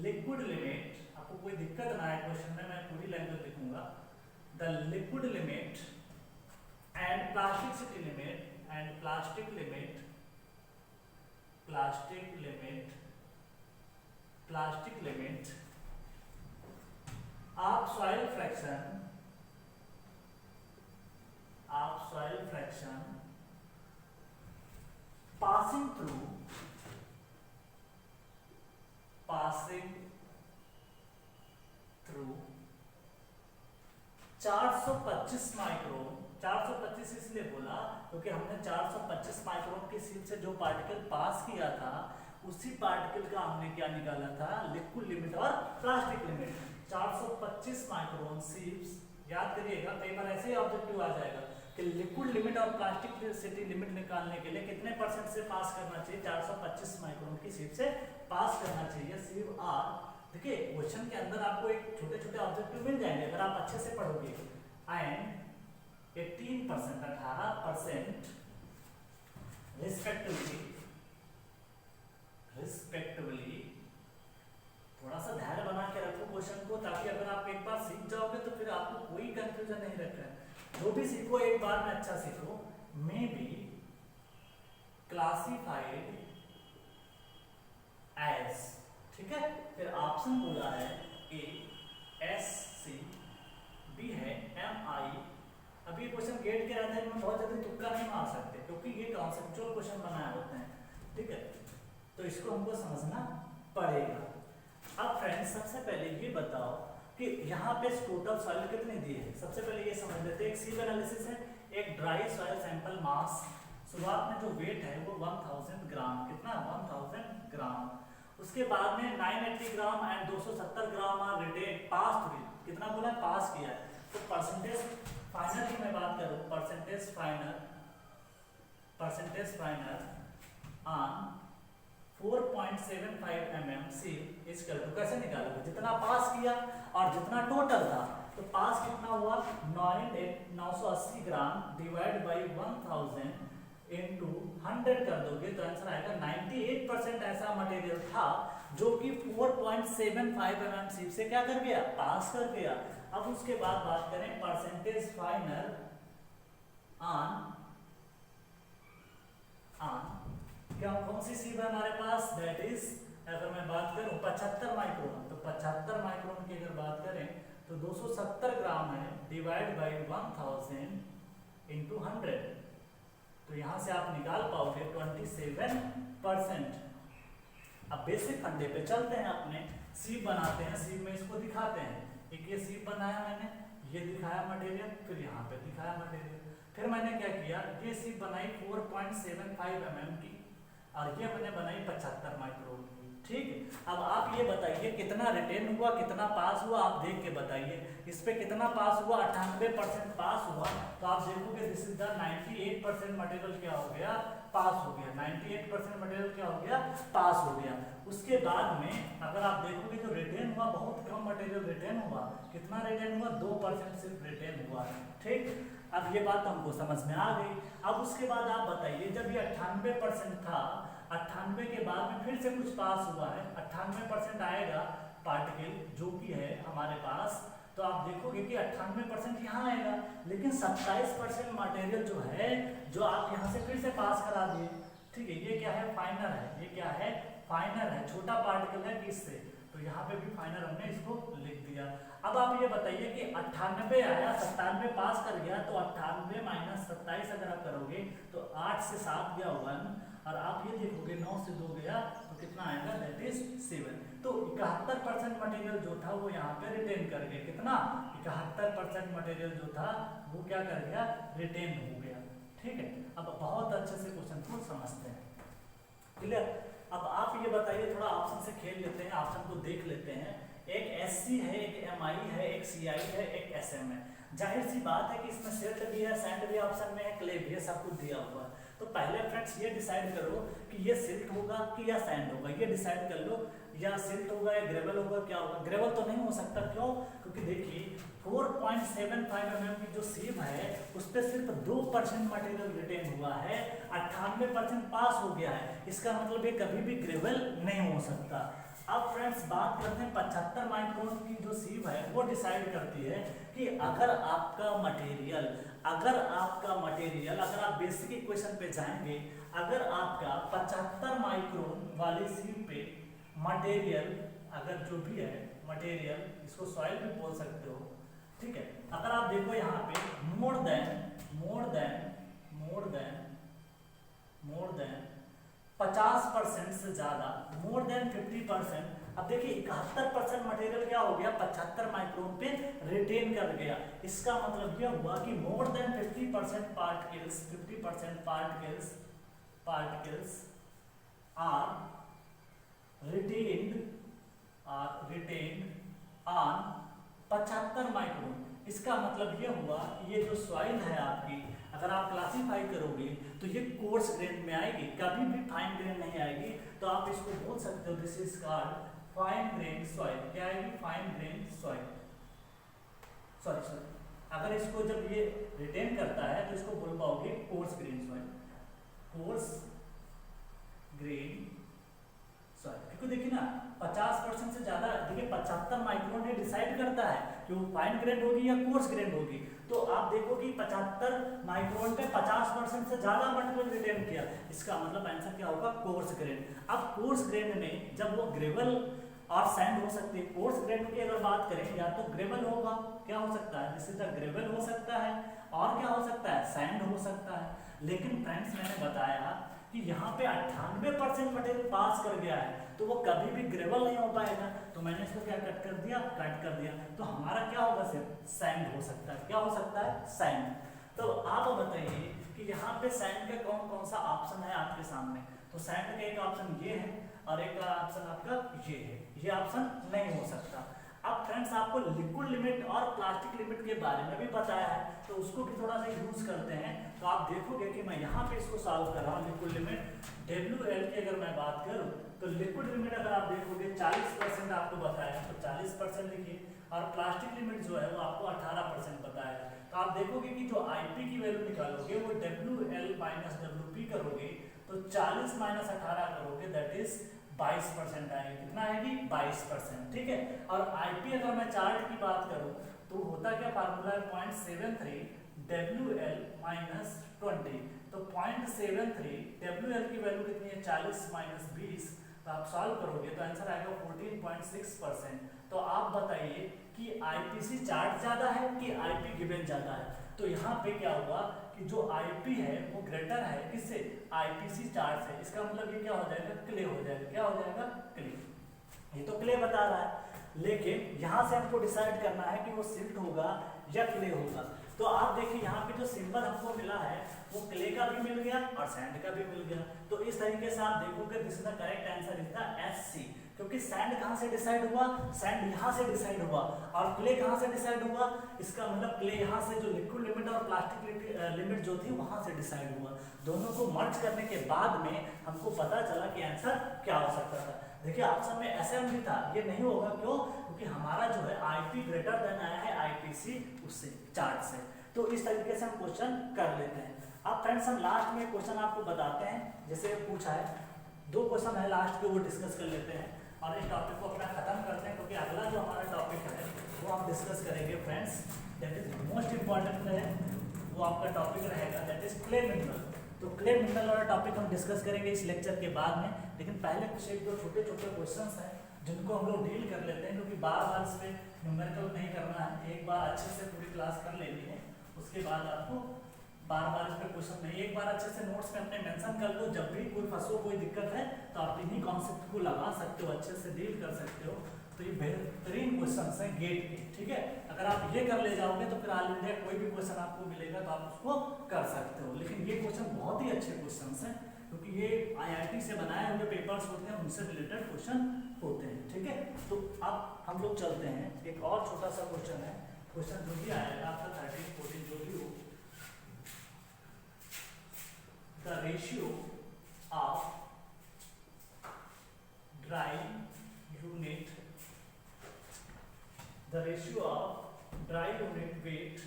लिक्विड लिमिट, आपको कोई दिक्कत ना आए क्वेश्चन में, मैं पूरी लैंग्वेज लिखूंगा। The liquid limit and plastic limit of soil fraction passing through 425 micron, 425 इसलिए बोला क्योंकि हमने 425 माइक्रोन की सीप से जो पार्टिकल पास किया था उसी पार्टिकल का हमने क्या निकाला था, लिक्विड लिमिट और प्लास्टिक लिमिट। 425 माइक्रोन सीप्स, याद करिएगा पेपर ऐसे ही ऑब्जेक्टिव आ जाएगा कि लिक्विड लिमिट और प्लास्टिक लिमिट निकालने के लिए कितने परसेंट से पास करना चाहिए, 425 माइक्रोन की सीप से पास करना चाहिए सीव आर। देखिए क्वेश्चन के अंदर आपको एक छोटे छोटे ऑब्जेक्टिव मिल जाएंगे अगर आप अच्छे से पढ़ोगे। एंड 18%, 18% रिस्पेक्टिवली, थोड़ा सा धैर्य बना के रखो क्वेश्चन को, ताकि अगर आप एक बार सीख जाओगे तो फिर आपको कोई कंफ्यूजन नहीं रहता है। जो भी सीखो एक बार में अच्छा सीखो। मे बी क्लासिफाइड एज, ठीक है। फिर ऑप्शन बोला है ए एस सी, बी है एम आई। अभी क्वेश्चन गेट के रहता है, इनमें बहुत जल्दी तुक्का नहीं मार सकते क्योंकि ये कॉन्सेप्चुअल क्वेश्चन बनाए होते हैं, ठीक है। तो इसको हमको समझना पड़ेगा। अब फ्रेंड्स सबसे पहले ये बताओ कि यहाँ पे टोटल सॉइल कितने दिए हैं। सबसे पहले ये समझ लेते हैं, एक सीव एनालिसिस है, एक ड्राई सॉइल सैंपल मास। शुरुआत में जो वेट है वो 1000 ग्राम, कितना 1000 ग्राम। उसके बाद में 980 gram and 270 gram are retain pass through, कितना बोला पास किया है। तो परसेंटेज फाइनल की मैं बात करूं, percentage final on 4.75 mm seal is equal to, कैसे निकालोगे, जितना पास किया और जितना टोटल था। तो पास कितना हुआ 980 ग्राम डिवाइड बाई 1000 इंटू 100 कर दोगे तो आंसर आएगा 98% ऐसा मटेरियल था जो कि 4.75 mm सील से क्या कर गया, पास कर गया। अब उसके बाद बात करें परसेंटेज फाइनल ऑन क्या कौन सी सीव है हमारे पास, दैट इज, अगर मैं बात करूं 75 माइक्रोन, तो 75 माइक्रोन की अगर बात करें तो 270 ग्राम है डिवाइड बाई 1000 इंटू 100। तो यहां से आप निकाल पाओगे 27%। अब बेसिक फंडे पे चलते हैं, अपने सीव बनाते हैं। सीव में इसको दिखाते हैं, एक ये सीव बनाया मैंने, ये दिखाया मटेरियल, फिर यहाँ पे दिखाया मटेरियल। फिर मैंने क्या किया, ये सीव बनाई 4.75 mm की और ये मैंने बनाई 75 माइक्रोन की, ठीक। अब आप ये बताइए कितना रिटेन हुआ, कितना पास हुआ, आप देख के बताइए। इस पे कितना पास हुआ, 98% पास हुआ। तो आप देखोगे दिस इज द 98% मटेरियल क्या हो गया, पास हो गया। 98% मटेरियल क्या हो गया, पास हो गया। उसके बाद में अगर आप देखोगे जो रिटेन हुआ, बहुत कम मटेरियल रिटेन हुआ। कितना रिटेन हुआ, 2% सिर्फ रिटेन हुआ, ठीक। अब ये बात हमको समझ में आ गई। अब उसके बाद आप बताइए, जब ये 98% था, 98 के बाद में फिर से कुछ पास हुआ है, 98% आएगा पार्टिकल जो कि है हमारे पास। तो आप देखोगे कि 98% यहाँ आएगा, लेकिन 27% मटेरियल जो है, जो आप यहाँ से फिर से पास करा दिए, ठीक है। ये क्या है, फाइनल है, ये क्या है, फाइनल है, छोटा पार्टिकल है किससे, तो यहाँ पे भी फाइनल हमने इसको लिख दिया। अब आप ये बताइए कि 98 आया, 97 पास कर गया, तो 98 माइनस 27 अगर आप करोगे तो 8 से 7 गया 1, और आप ये देखोगे 9 से 2 गया तो कितना आएगा, दैट इज 7। तो 71% मटेरियल जो था वो यहाँ पे रिटेन कर गया। कितना, 71% मटेरियल जो था वो क्या कर गया, रिटेन हो गया, ठीक है। अब बहुत अच्छे से क्वेश्चन को समझते हैं, क्लियर। अब आप ये बताइए, थोड़ा ऑप्शन से खेल लेते हैं, ऑप्शन को देख लेते हैं। एक एससी है, एक एमआई है, एक सीआई है, एक एसएम है। जाहिर सी बात है कि इसमें सिल्ट भी है, सैंड भी ऑप्शन में है, क्ले भी है, सब कुछ दिया हुआ है। तो पहले फ्रेंड्स ये डिसाइड करो कि ये सिल्ट होगा कि या सैंड होगा, ये डिसाइड कर लो। या सिल्ट होगा या ग्रेवल होगा, क्या होगा, ग्रेवल तो नहीं हो सकता। क्यों, क्योंकि देखिए 4.75 mm की जो सीव है उस पर सिर्फ 2% मटेरियल रिटेन हुआ है, 98% पास हो गया है। इसका मतलब ये कभी भी ग्रेवल नहीं हो सकता। अब फ्रेंड्स बात करते हैं 75 माइक्रोन की जो सीव है, वो डिसाइड करती है कि अगर आपका मटेरियल अगर आप बेसिक इक्वेशन पे जाएंगे, अगर आपका 75 माइक्रोन वाली सीव पे मटेरियल, अगर जो भी है मटेरियल, इसको सॉइल भी बोल सकते हो, ठीक है। अगर आप देखो यहाँ पे मोर देन 50% से ज्यादा, मोर देन 50%। अब देखिए 71% मटेरियल क्या हो गया, 75 माइक्रोन पे रिटेन कर गया। इसका मतलब यह हुआ कि more than 50% particles are retained on 75 micron. इसका मतलब ये हुआ कि ये जो सॉइल है आपकी, अगर आप क्लासीफाई करोगे तो ये कोर्स ग्रेन में आएगी, कभी भी फाइन ग्रेन नहीं आएगी। तो आप इसको बोल सकते हो this is called fine grain soil. क्या आएगी, फाइन ग्रेन सॉइल। सॉरी, अगर इसको जब ये रिटेन करता है तो इसको बोल पाओगे course grain soil, course grain soil. क्योंकि देखिए ना 50% से ज्यादा, देखिए 75 माइक्रोन ये डिसाइड करता है कि वो फाइन ग्रेन होगी या कोर्स ग्रेन होगी। तो आप देखो कि 75 माइक्रोन पे 50% से ज्यादा मटेरियल रिटेन किया, इसका मतलब आंसर क्या होगा, कोर्स ग्रेन। अब कोर्स ग्रेन में जब वो ग्रेवल और सैंड हो सकती है, कोर्स ग्रेन की अगर बात करें या तो ग्रेवल होगा, क्या हो सकता है, दिस इज द ग्रेवल हो सकता है, और क्या हो सकता है, सैंड हो सकता है। लेकिन फ्रेंड्स मैंने बताया कि यहाँ पे 98% मटेरियल पास कर गया है, तो वो कभी भी ग्रेवल नहीं हो पाएगा, तो मैंने इसको क्या कट कर दिया, कट कर दिया, तो हमारा क्या होगा, सिर्फ सैंड हो सकता है। क्या हो सकता है, सैंड। तो आप बताइए कि यहाँ पे सैंड का कौन कौन सा ऑप्शन है आपके सामने, तो सैंड का एक ऑप्शन ये है और एक ऑप्शन आपका ये है, ये ऑप्शन नहीं हो सकता। अब फ्रेंड्स आपको लिक्विड लिमिट और प्लास्टिक लिमिट के बारे में भी बताया है, तो उसको भी थोड़ा सा यूज करते हैं। तो आप देखोगे कि मैं यहाँ पे इसको सॉल्व कर रहा हूँ। लिक्विड लिमिट WL की अगर मैं बात करूँ तो लिक्विड लिमिट अगर आप देखोगे 40% आपको बताया, तो 40% लिखिए, और प्लास्टिक लिमिट जो है वो आपको 18% बताया। तो आप देखोगे कि जो IP की वैल्यू निकालोगे वो WL माइनस WP करोगे, तो 40 माइनस 18 करोगे, दैट इज 22% आएगी। कितना आएगी, 22%, ठीक है। और IP अगर मैं चार्ट की बात करूं तो होता क्या, फार्मूला है 0.73 WL माइनस 20, तो 0.73 WL की वैल्यू कितनी है, 40 माइनस 20, तो आप सॉल्व करोगे तो आंसर आएगा 14.6%। तो आप बताइए कि IPC चार्ट ज्यादा है कि IP गिवन ज्यादा है, तो यहाँ पे क्या हुआ कि जो IP है वो ग्रेटर है किससे, IPC चार्ट से। इसका मतलब ये क्या हो जाएगा, क्ले हो जाएगा। क्या हो जाएगा, क्ले। ये तो क्ले बता रहा है, लेकिन यहाँ से हमको डिसाइड करना है कि वो सिल्ट होगा या क्ले होगा। तो आप देखिए यहाँ पे जो सिंबल हमको मिला है वो क्ले का भी मिल गया और सैंड का भी मिल गया, तो इस तरीके से आप देखोगे this is the correct answer is the SC। क्योंकि सैंड कहाँ से डिसाइड हुआ, सैंड यहाँ से डिसाइड हुआ, और क्ले कहाँ से डिसाइड हुआ, इसका मतलब क्ले यहाँ से जो लिक्विड लिमिट और प्लास्टिक लिमिट जो थी वहां से डिसाइड हुआ। दोनों को मर्ज करने के बाद में हमको पता चला कि आंसर क्या हो सकता था। देखिए ऑप्शन में SM भी था, ये नहीं होगा, क्यों, क्योंकि हमारा जो है IP ग्रेटर देन आया है IPC उससे, चार्ट से। तो इस तरीके से हम क्वेश्चन कर लेते हैं। अब फ्रेंड्स हम लास्ट में क्वेश्चन आपको बताते हैं, जैसे पूछा है 2 क्वेश्चन है लास्ट के, वो डिस्कस कर लेते हैं और इस टॉपिक को अपना खत्म करते हैं, क्योंकि अगला जो हमारा टॉपिक है वो हम डिस्कस करेंगे friends, that is most important है, वो आपका टॉपिक रहेगा दैट इज क्ले मिनरल। तो क्ले मिनरल वाला टॉपिक हम डिस्कस करेंगे इस लेक्चर के बाद में, लेकिन पहले कुछ 1-2 छोटे छोटे क्वेश्चंस हैं जिनको हम लोग डील कर लेते हैं, क्योंकि बार बार इस पर न्यूमेरिकल नहीं करना है, एक बार अच्छे से पूरी क्लास कर लेनी है, उसके बाद आपको बार बार इस पर क्वेश्चन नहीं, एक बार अच्छे से नोट्स में अपने मेंशन कर लो, जब भी कोई फंसो, कोई दिक्कत है तो आप इन्हीं कॉन्सेप्ट को लगा सकते हो, अच्छे से डील कर सकते हो। तो ये बेहतरीन क्वेश्चन है गेट के, ठीक है। अगर आप ये कर ले जाओगे तो फिर ऑल इंडिया कोई भी क्वेश्चन आपको मिलेगा तो आप उसको कर सकते हो। लेकिन ये क्वेश्चन बहुत ही अच्छे क्वेश्चन हैं, क्योंकि ये IIT से बनाए हुए पेपर्स होते हैं, उनसे रिलेटेड क्वेश्चन होते हैं, ठीक है। तो अब हम लोग चलते हैं, एक और छोटा सा क्वेश्चन है, क्वेश्चन जो भी आएगा आपका 13-14 जो भी हो, the ratio of dry unit, the ratio of dry unit weight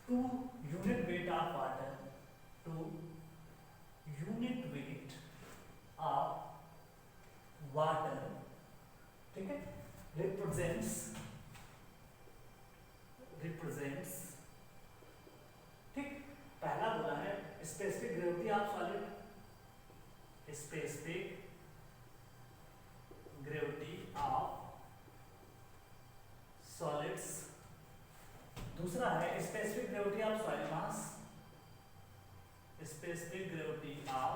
to unit weight of water to unit weight of water, ठीक है, represents ठीक। पहला बोला है specific gravity of solid, specific gravity of solids. दूसरा है specific gravity of soil mass, specific gravity of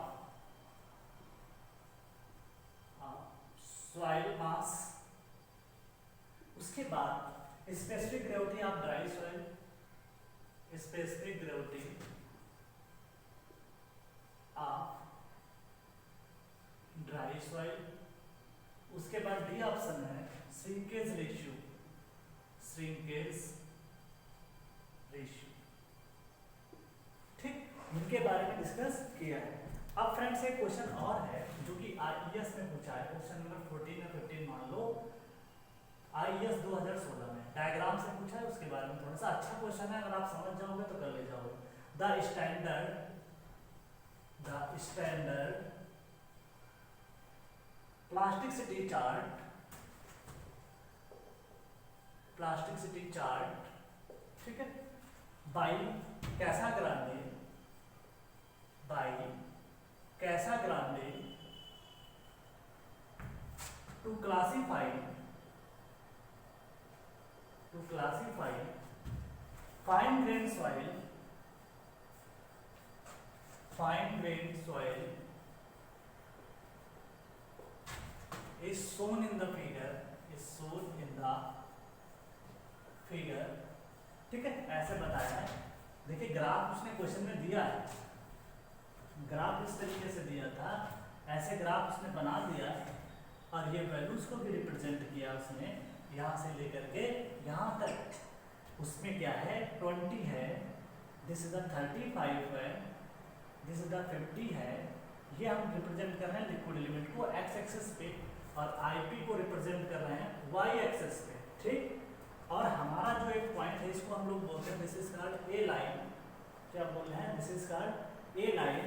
soil मास। उसके बाद specific gravity of dry soil, specific gravity of dry soil. उसके बाद डी ऑप्शन है श्रिंकेज रेशियो, ठीक, इनके बारे में डिस्कस किया है। अब फ्रेंड्स एक क्वेश्चन और है जो कि IES में पूछा है, क्वेश्चन नंबर 14 या 15 मान लो, IES 2016 में डायग्राम से पूछा है, उसके बारे में थोड़ा सा अच्छा क्वेश्चन है, अगर आप समझ जाओगे तो कर ले जाओगे। The standard plasticity chart plasticity chart, ठीक है, by Casagrande, by Casagrande to classify fine grained soil is shown in the figure, ठीक है, ऐसे बताया है। देखिए ग्राफ उसने क्वेश्चन में दिया है, ग्राफ इस तरीके से दिया था, ऐसे ग्राफ उसने बना दिया और ये वैल्यूज को भी रिप्रेजेंट किया उसने, यहाँ से लेकर के यहाँ तक। उसमें क्या है, 20 है, दिस इज द 35 है, दिस इज द 50 है। ये हम रिप्रेजेंट कर रहे हैं लिक्विड एलिमेंट को एक्स एक्सिस पे और आईपी को रिप्रेजेंट कर रहे हैं वाई एक्सिस पे, ठीक। और हमारा जो एक पॉइंट है इसको हम लोग बोलते हैं this is called a line, क्या बोल रहे हैं, this is called a line.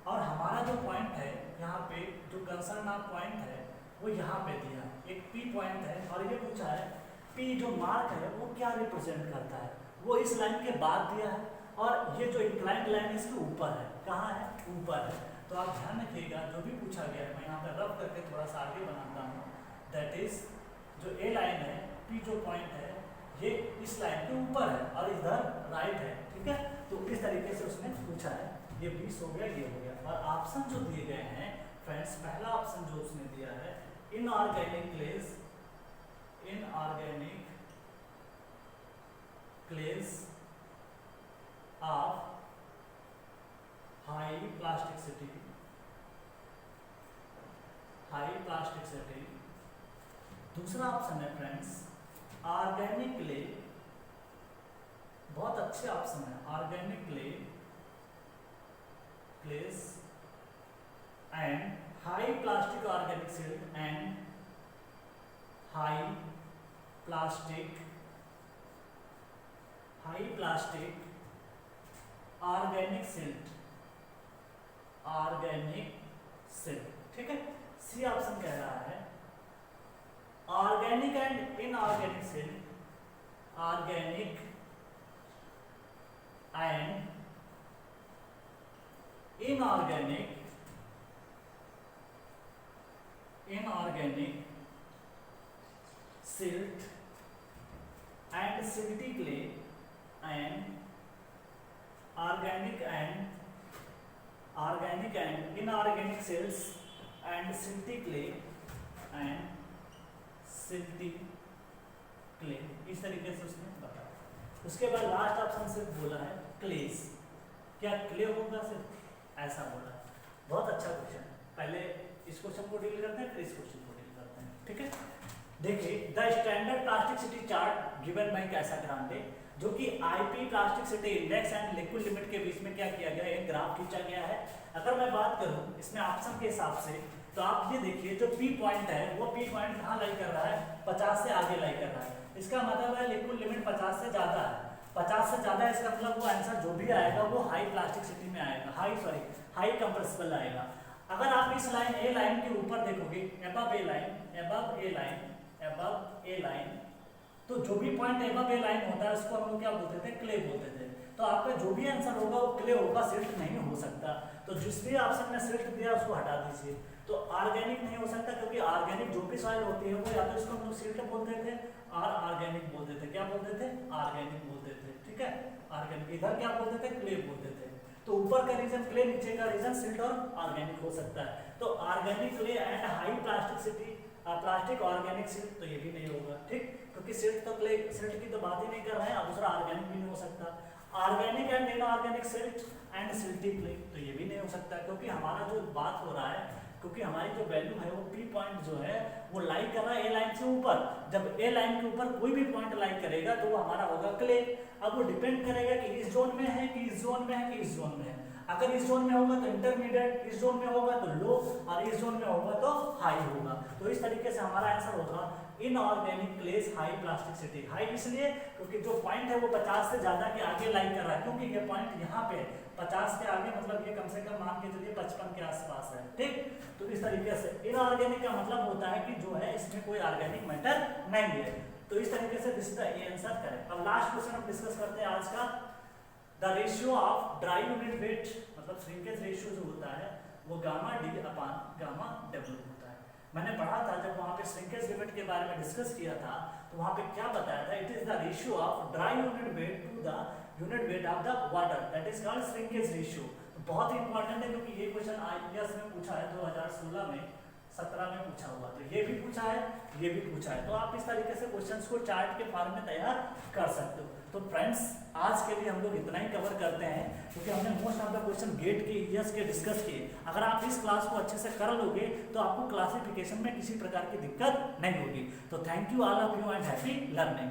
और हमारा जो पॉइंट है यहाँ पे, जो कंसर्न ऑफ पॉइंट है वो यहाँ पे दिया है, एक पी पॉइंट है और ये पूछा है पी जो मार्क है वो क्या रिप्रेजेंट करता है, वो इस लाइन के बाद दिया है और ये जो इंक्लाइंड लाइन इसके ऊपर है, कहाँ है, ऊपर है। तो आप ध्यान रखिएगा जो भी पूछा गया है, मैं यहाँ पे रब करके थोड़ा सा आगे बनाता हूँ, दैट इज जो ए लाइन है, पी जो पॉइंट है ये इस लाइन के ऊपर है और इधर राइट है, ठीक है। तो इस तरीके से उसने पूछा है, ये 20 हो गया, ये हो गया। और ऑप्शन जो दिए गए हैं फ्रेंड्स, पहला ऑप्शन जो उसने दिया है inorganic clays, inorganic clays of high plasticity, high plasticity. दूसरा ऑप्शन है फ्रेंड्स ऑर्गेनिक क्ले, बहुत अच्छे ऑप्शन है, organic clay clays and high plastic organic silt and high plastic organic silt, organic silt, ठीक है। सी ऑप्शन कह रहा है organic and inorganic silt, organic and inorganic silt and silty clay and organic and inorganic silts and silty clay and silty clay, इस तरीके से उसने बताया। उसके बाद लास्ट ऑप्शन से बोला है क्लेस, क्या क्ले होगा सिर्फ, ऐसा बोला है। बहुत अच्छा क्वेश्चन है, पहले इस क्वेश्चन को डील करते हैं फिर इस क्वेश्चन को डील करते हैं, ठीक है। देखिए the standard plasticity chart given by Casagrande, जो कि IP plasticity index and liquid limit के बीच में क्या किया गया, एक ग्राफ खींचा गया है। अगर मैं बात करूं इसमें ऑप्शन के हिसाब से, तो आप ये देखिए जो पी पॉइंट है वो पी पॉइंट कहाँ लाई कर रहा है, 50 से आगे लाई कर रहा है। इसका मतलब है लिक्विड लिमिट 50 से ज़्यादा है, 50 से ज़्यादा, इसका मतलब वो आंसर जो भी आएगा वो हाई प्लास्टिसिटी में आएगा, हाई कंप्रेसिबल आएगा। अगर आप इस लाइन ए लाइन के ऊपर देखोगे, एबव ए लाइन, तो जो भी पॉइंट एबव ए लाइन होता है उसको हम लोग क्या बोलते थे, क्ले बोलते थे। तो आपका जो भी आंसर होगा वो क्ले होगा, सिल्ट नहीं हो सकता। तो जिस भी ऑप्शन में सिल्ट दिया उसको हटा दीजिए। तो ऑर्गेनिक नहीं हो सकता, क्योंकि ऑर्गेनिक जो भी सॉइल होती है वो या तो इसको हम लोग सिल्ट बोलते थे और ऑर्गेनिक बोलते थे, क्या बोलते थे, ऑर्गेनिक बोलते थे, ठीक है। ऑर्गेनिक इधर क्या बोलते थे, क्ले बोलते थे। तो ऊपर का रीजन क्ले, नीचे का रीजन सिल्ट और ऑर्गेनिक हो सकता है। तो organic clay and high plasticity plastic organic silt, तो ये भी नहीं होगा, ठीक, क्योंकि सिल्ट तो क्ले, सिल्ट की तो बात ही नहीं कर रहे हैं, और दूसरा ऑर्गेनिक भी नहीं हो सकता। Organic and inorganic silt and silty clay, तो ये भी नहीं हो सकता, क्योंकि हमारा जो बात हो रहा है, क्योंकि हमारी जो वैल्यू है वो पी पॉइंट जो है वो लाई कर रहा है ए लाइन से ऊपर। जब ए लाइन के ऊपर कोई भी पॉइंट लाई करेगा तो वो हमारा होगा क्ले। अब वो डिपेंड करेगा कि इस जोन में है कि इस जोन में है कि इस जोन में है। अगर इस जोन में होगा तो इंटरमीडिएट, इस जोन में होगा तो लो, और इस जोन में होगा तो हाई होगा। तो इस तरीके से हमारा आंसर होगा इनऑर्गेनिक क्लेस हाई प्लास्टिसिटी। हाई इसलिए क्योंकि जो पॉइंट है वो 50 से ज्यादा के आगे लाई कर रहा है, क्योंकि ये पॉइंट यहाँ पे 50 के आगे, मतलब ये कम से कम मान के चलिए 55 के आसपास है, ठीक। तो इस तरीके से इनऑर्गेनिक का मतलब होता है कि जो है इसमें कोई ऑर्गेनिक मैटर नहीं है। तो इस तरीके से this is the answer correct. अब लास्ट क्वेश्चन हम डिस्कस करते हैं आज का, the ratio of dry unit wait, मतलब श्रिंकेज रेशियो जो होता है वो गामा डी अपान गामा डब्ल्यू होता है। मैंने पढ़ा था जब वहाँ पे श्रिंकेज लिमिट के बारे में डिस्कस किया था, तो वहाँ पे क्या बताया था, it is the ratio of dry unit weight to the unit weight of the water, that is called shrinkage ratio. तो बहुत ही इंपॉर्टेंट है क्योंकि ये क्वेश्चन आईपीएस में पूछा है 2016 में, 17 में पूछा हुआ, तो ये भी पूछा है, ये भी पूछा है। तो आप इस तरीके से क्वेश्चंस को चार्ट के फॉर्म में तैयार कर सकते हो। तो फ्रेंड्स आज के लिए हम लोग इतना ही कवर करते हैं क्योंकि हमने most of the question GATE के ईएस के डिस्कस किए। अगर आप इस क्लास को अच्छे से कर लोगे तो आपको क्लासिफिकेशन में किसी प्रकार की दिक्कत नहीं होगी। तो thank you all of you and happy learning.